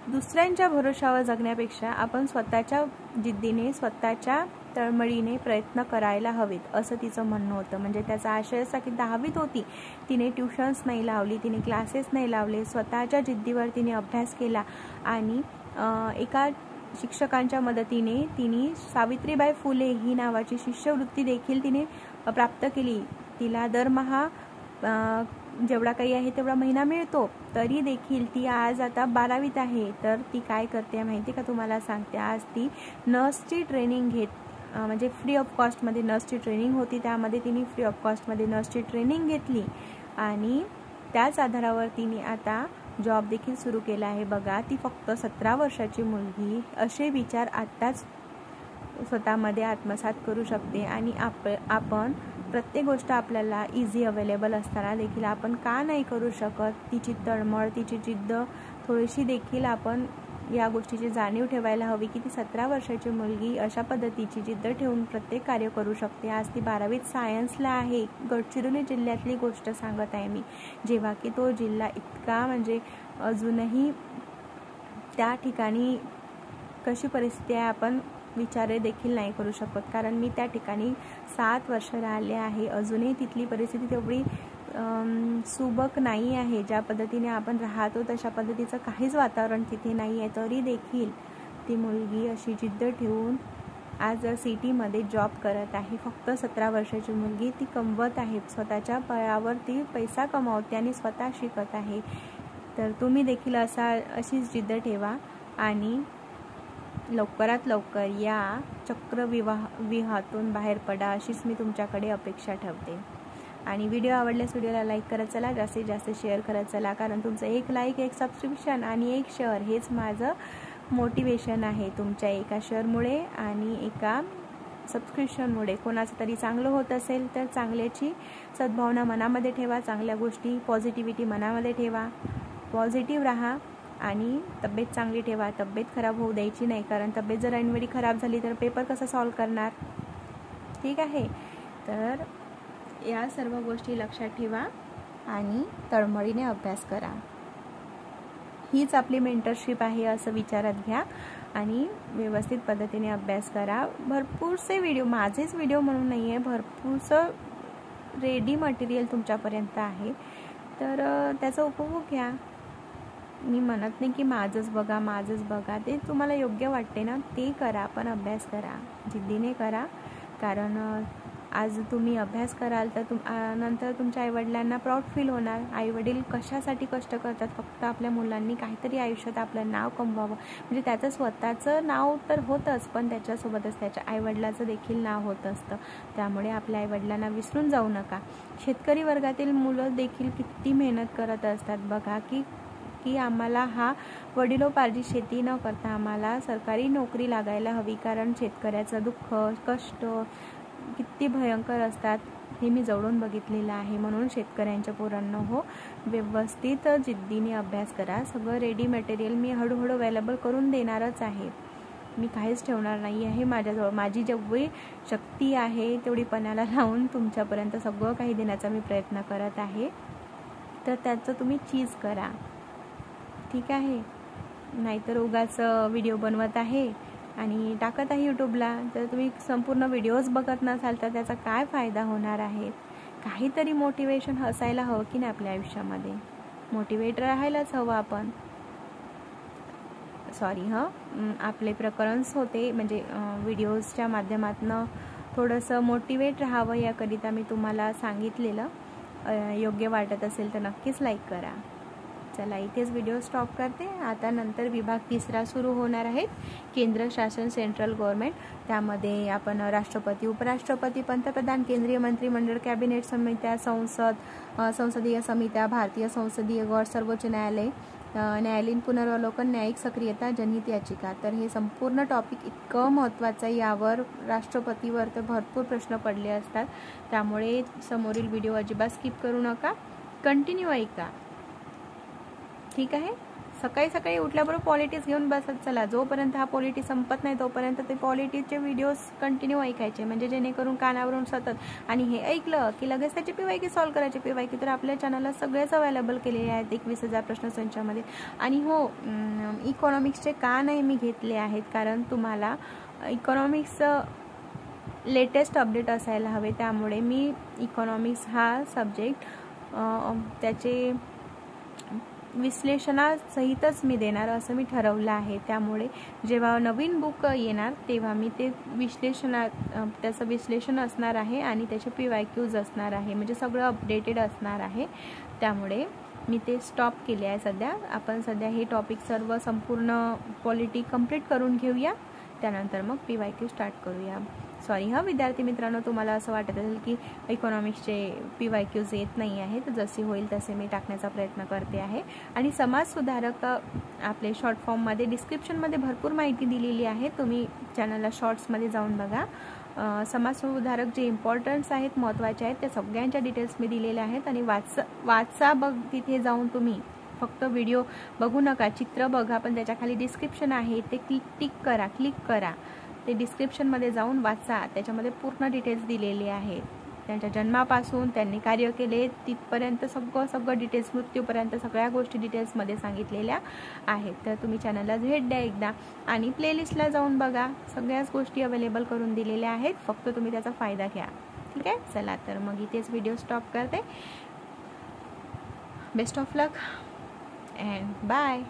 दुसऱ्यांच्या भरोशावर जगण्यापेक्षा आपण स्वतःच्या जिद्दीने, स्वतःच्या तळमळीने प्रयत्न करायला हवेत, असं तिचं म्हणणं होतं. म्हणजे त्याचा आशय असा की 10वीत होती, तिने ट्युशन्स नाही लावली, तिने क्लासेस नाही लावले, स्वतःच्या जिद्दीवर तिने अभ्यास केला आणि एका शिक्षकांच्या मदतीने तिने सावित्रीबाई फुले ही नावाची शिष्यवृत्ती देखील तिने प्राप्त केली. तिला दरमहा जेवढा काही आहे तेवढा महिना मिळतो, तरी देखील ती आज आता 12वीत आहे. तर ती काय करते माहिती का? तुम्हाला सांगते. आज ती नर्सची ट्रेनिंग म्हणजे फ्री ऑफ कॉस्टमध्ये नर्सची ट्रेनिंग होती, त्यामध्ये तिने फ्री ऑफ कॉस्टमध्ये नर्सची ट्रेनिंग घेतली आणि त्याच आधारावर तिने आता जॉब देखील सुरू केला आहे. बघा, ती फक्त 17 वर्षाची मुलगी असे विचार आत्ताच स्वतःमध्ये आत्मसात करू शकते. आणि आपण प्रत्येक गोष्ट आपल्याला इझी अवेलेबल असताना देखील आपण का नाही करू शकत? तिची तळमळ, तिची जिद्द थोडीशी देखील आपण या गोष्टीची जाणीव ठेवायला हवी की ती 17 वर्षाची मुलगी अशा पद्धतीची जिद्द ठेवून प्रत्येक कार्य करू शकते. आज ती 12वीत सायन्सला आहे. गडचिरोली जिल्ह्यातली गोष्ट सांगत आहे मी. जेव्हा की तो जिल्हा इतका म्हणजे अजूनही त्या ठिकाणी कशी परिस्थिती आहे आपण विचार देखील नाही करू शकत. कारण मी त्या ठिकाणी 7 वर्ष राहिले आहे. अजूनही तिथली परिस्थिती तेवढी सुबक नाही आहे. ज्या पद्धतीने आपण राहतो तशा पद्धतीचं काहीच वातावरण तिथे नाही आहे. तरी देखील ती मुलगी अशी जिद्द ठेवून आज सिटीमध्ये जॉब करत आहे. फक्त 17 वर्षाची मुलगी ती कमवत आहे. स्वतःच्या पायावर ती पैसा कमावते आणि स्वतः शिकत आहे. तर तुम्ही देखील अशीच जिद्द ठेवा आणि लवकरात लवकर या चक्रव्यूहातून बाहेर पडा, अशीच मी तुमच्याकडे अपेक्षा ठेवते. आणि व्हिडिओ आवडल्यास व्हिडिओला लाईक करत चला, जास्तीत जास्त शेअर करत चला. कारण तुमचं एक लाईक, एक सबस्क्रिप्शन आणि एक शेअर हेच माझं मोटिवेशन आहे. तुमच्या एका शेअरमुळे आणि एका सबस्क्रिप्शनमुळे कोणाचं तरी चांगलं होत असेल तर चांगल्याची सद्भावना मनामध्ये ठेवा, चांगल्या गोष्टी, पॉझिटिव्हिटी मनामध्ये ठेवा, पॉझिटिव्ह राहा आणि तब्येत चांगली ठेवा. तब्येत खराब होऊ द्यायची नाही, कारण तब्येत जर ऐनवेळी खराब झाली तर पेपर कसा सॉल्व करणार? ठीक आहे. तर या सर्व गोष्टी लक्षात ठेवा आणि तळमळीने अभ्यास करा. हीच आपली मेंटरशिप आहे असं विचारात घ्या आणि व्यवस्थित पद्धतीने अभ्यास करा. भरपूरसे व्हिडिओ, माझेच व्हिडिओ म्हणून नाही आहे, भरपूरसं रेडी मटेरियल तुमच्यापर्यंत आहे. तर त्याचा उपभोग घ्या. मी म्हणत नाही की माझंच बघा, ते तुम्हाला योग्य वाटते ना ते करा, पण अभ्यास करा, जिद्दीने करा. कारण आज तुम्ही अभ्यास कराल तर नंतर तुमच्या आईवडिलांना प्राऊड फील होणार. आईवडील कशासाठी कष्ट करतात? फक्त आपल्या मुलांनी काहीतरी आयुष्यात आपलं नाव कमवावं. म्हणजे त्याचं स्वतःचं नाव तर होतंच, पण त्याच्यासोबतच त्याच्या आईवडिलाचं देखील नाव होत असतं. त्यामुळे आपल्या आईवडिलांना विसरून जाऊ नका. शेतकरी वर्गातील मुलं देखील किती मेहनत करत असतात. बघा की आम्हाला वडिलोपार्जित शेती न करता आम्हाला सरकारी नोकरी लागायला हवी. कारण शेतकऱ्याचं दुःख, कष्ट किती भयंकर असतात हे मी जवळून बघितलेलं आहे. म्हणून शेतकऱ्यांच्या पोरांनो हो, व्यवस्थित जिद्दीने अभ्यास करा. सगळं रेडी मटेरियल मी हळूहळू अवेलेबल करून देणारच आहे. मी काहीच ठेवणार नाही आहे माझ्याजवळ. माझी जेवढी शक्ती आहे तेवढी पणाला लावून तुमच्यापर्यंत सगळं काही देण्याचा मी प्रयत्न करत आहे. तर त्याचं तुम्ही चीज करा, ठीक आहे? नाहीतर उगाच व्हिडिओ बनवत आहे आणि टाकत आहे यूट्यूबला, तर तुम्ही संपूर्ण व्हिडिओज बघत नसाल तर त्याचा काय फायदा होणार आहे? काहीतरी मोटिवेशन असायला हवं की नाही आपल्या आयुष्यामध्ये? मोटिवेट राहायलाच हवं आपण. सॉरी आपले प्रकरन्स होते, म्हणजे व्हिडिओजच्या माध्यमातून थोडंसं मोटिवेट राहावं याकरिता मी तुम्हाला सांगितलेलं. योग्य वाटत असेल तर नक्कीच लाईक करा. चला, इथेच व्हिडिओ स्टॉप करते. आता नंतर विभाग 3 सुरू होणार आहेत. केंद्र शासन, सेंट्रल गव्हर्नमेंट. त्यामध्ये आपण राष्ट्रपती, उपराष्ट्रपती, पंतप्रधान, केंद्रीय मंत्रिमंडळ, कॅबिनेट समित्या, संसदीय समित्या, भारतीय संसदीय गट, सर्वोच्च न्यायालय, न्यायालयीन पुनरावलोकन, न्यायिक सक्रियता, जनहित याचिका. तर हे संपूर्ण टॉपिक इतकं महत्त्वाचं आहे. यावर राष्ट्रपतीवर तर भरपूर प्रश्न पडले असतात. त्यामुळे समोरील व्हिडिओ अजिबात स्किप करू नका, कंटिन्यू ऐका, ठीक आहे? सकाळी सकाळी उठल्याबरोबर पॉलिटिक्स घेऊन बसत चला. जोपर्यंत हा पॉलिटिक्स संपत नाही तोपर्यंत ते पॉलिटिक्सचे व्हिडिओज कंटिन्यू ऐकायचे, म्हणजे जेणेकरून कानावरून सतत. आणि हे ऐकलं की लगेच त्याची PYQ सॉल्व्ह करायची. PYQ तर आपल्या चॅनलला सगळेच अवेलेबल केलेले आहेत 21,000 प्रश्नसंचामध्ये. आणि हो, इकॉनॉमिक्सचे का नाही मी घेतले आहेत, कारण तुम्हाला इकॉनॉमिक्सचं लेटेस्ट अपडेट असायला हवे. त्यामुळे मी इकॉनॉमिक्स हा सब्जेक्ट त्याचे विश्लेषणासहितच मी देणार असं मी ठरवलं आहे. त्यामुळे जेव्हा नवीन बुक येणार तेव्हा मी ते त्याचं विश्लेषण असणार आहे आणि त्याचे PYQs असणार आहे, म्हणजे सगळं अपडेटेड असणार आहे. त्यामुळे मी ते स्टॉप केले आहे सध्या. आपण सध्या हे टॉपिक सर्व संपूर्ण पॉलिटी कंप्लीट करून घेऊया, त्यानंतर मग PYQ स्टार्ट करूया. सॉरी विद्यार्थी मित्रांनो, तुम्हाला असं वाटत असेल की इकॉनॉमिक्सचे PYQs येत नाही आहेत, जसे होईल तसे मी टाकण्याचा प्रयत्न करते आहे. आणि समाजसुधारक आपले शॉर्ट फॉर्ममध्ये डिस्क्रिप्शनमध्ये भरपूर माहिती दिलेली आहे, तुम्ही चॅनलला शॉर्ट्समध्ये जाऊन बघा. समाजसुधारक जे इम्पॉर्टन्स आहेत, महत्त्वाचे आहेत, त्या सगळ्यांच्या डिटेल्स मी दिलेल्या आहेत. आणि वाचा बघ, तिथे जाऊन तुम्ही फक्त व्हिडिओ बघू नका, चित्र बघा, पण त्याच्या खाली डिस्क्रिप्शन आहे ते क्लिक करा. ते डिस्क्रिप्शनमध्ये जाऊन वाचा, त्याच्यामध्ये पूर्ण डिटेल्स दिलेले आहेत. त्यांच्या जन्मापासून त्यांनी कार्य केले तिथपर्यंत सगळं डिटेल्स, मृत्यूपर्यंत सगळ्या गोष्टी डिटेल्समध्ये सांगितलेल्या आहेत. तर तुम्ही चॅनलला भेट द्या एकदा आणि प्लेलिस्टला जाऊन बघा, सगळ्याच गोष्टी अवेलेबल करून दिलेल्या आहेत, फक्त तुम्ही त्याचा फायदा घ्या. ठीक आहे, चला तर मग इथेच व्हिडिओ स्टॉप करते. Best of luck and bye.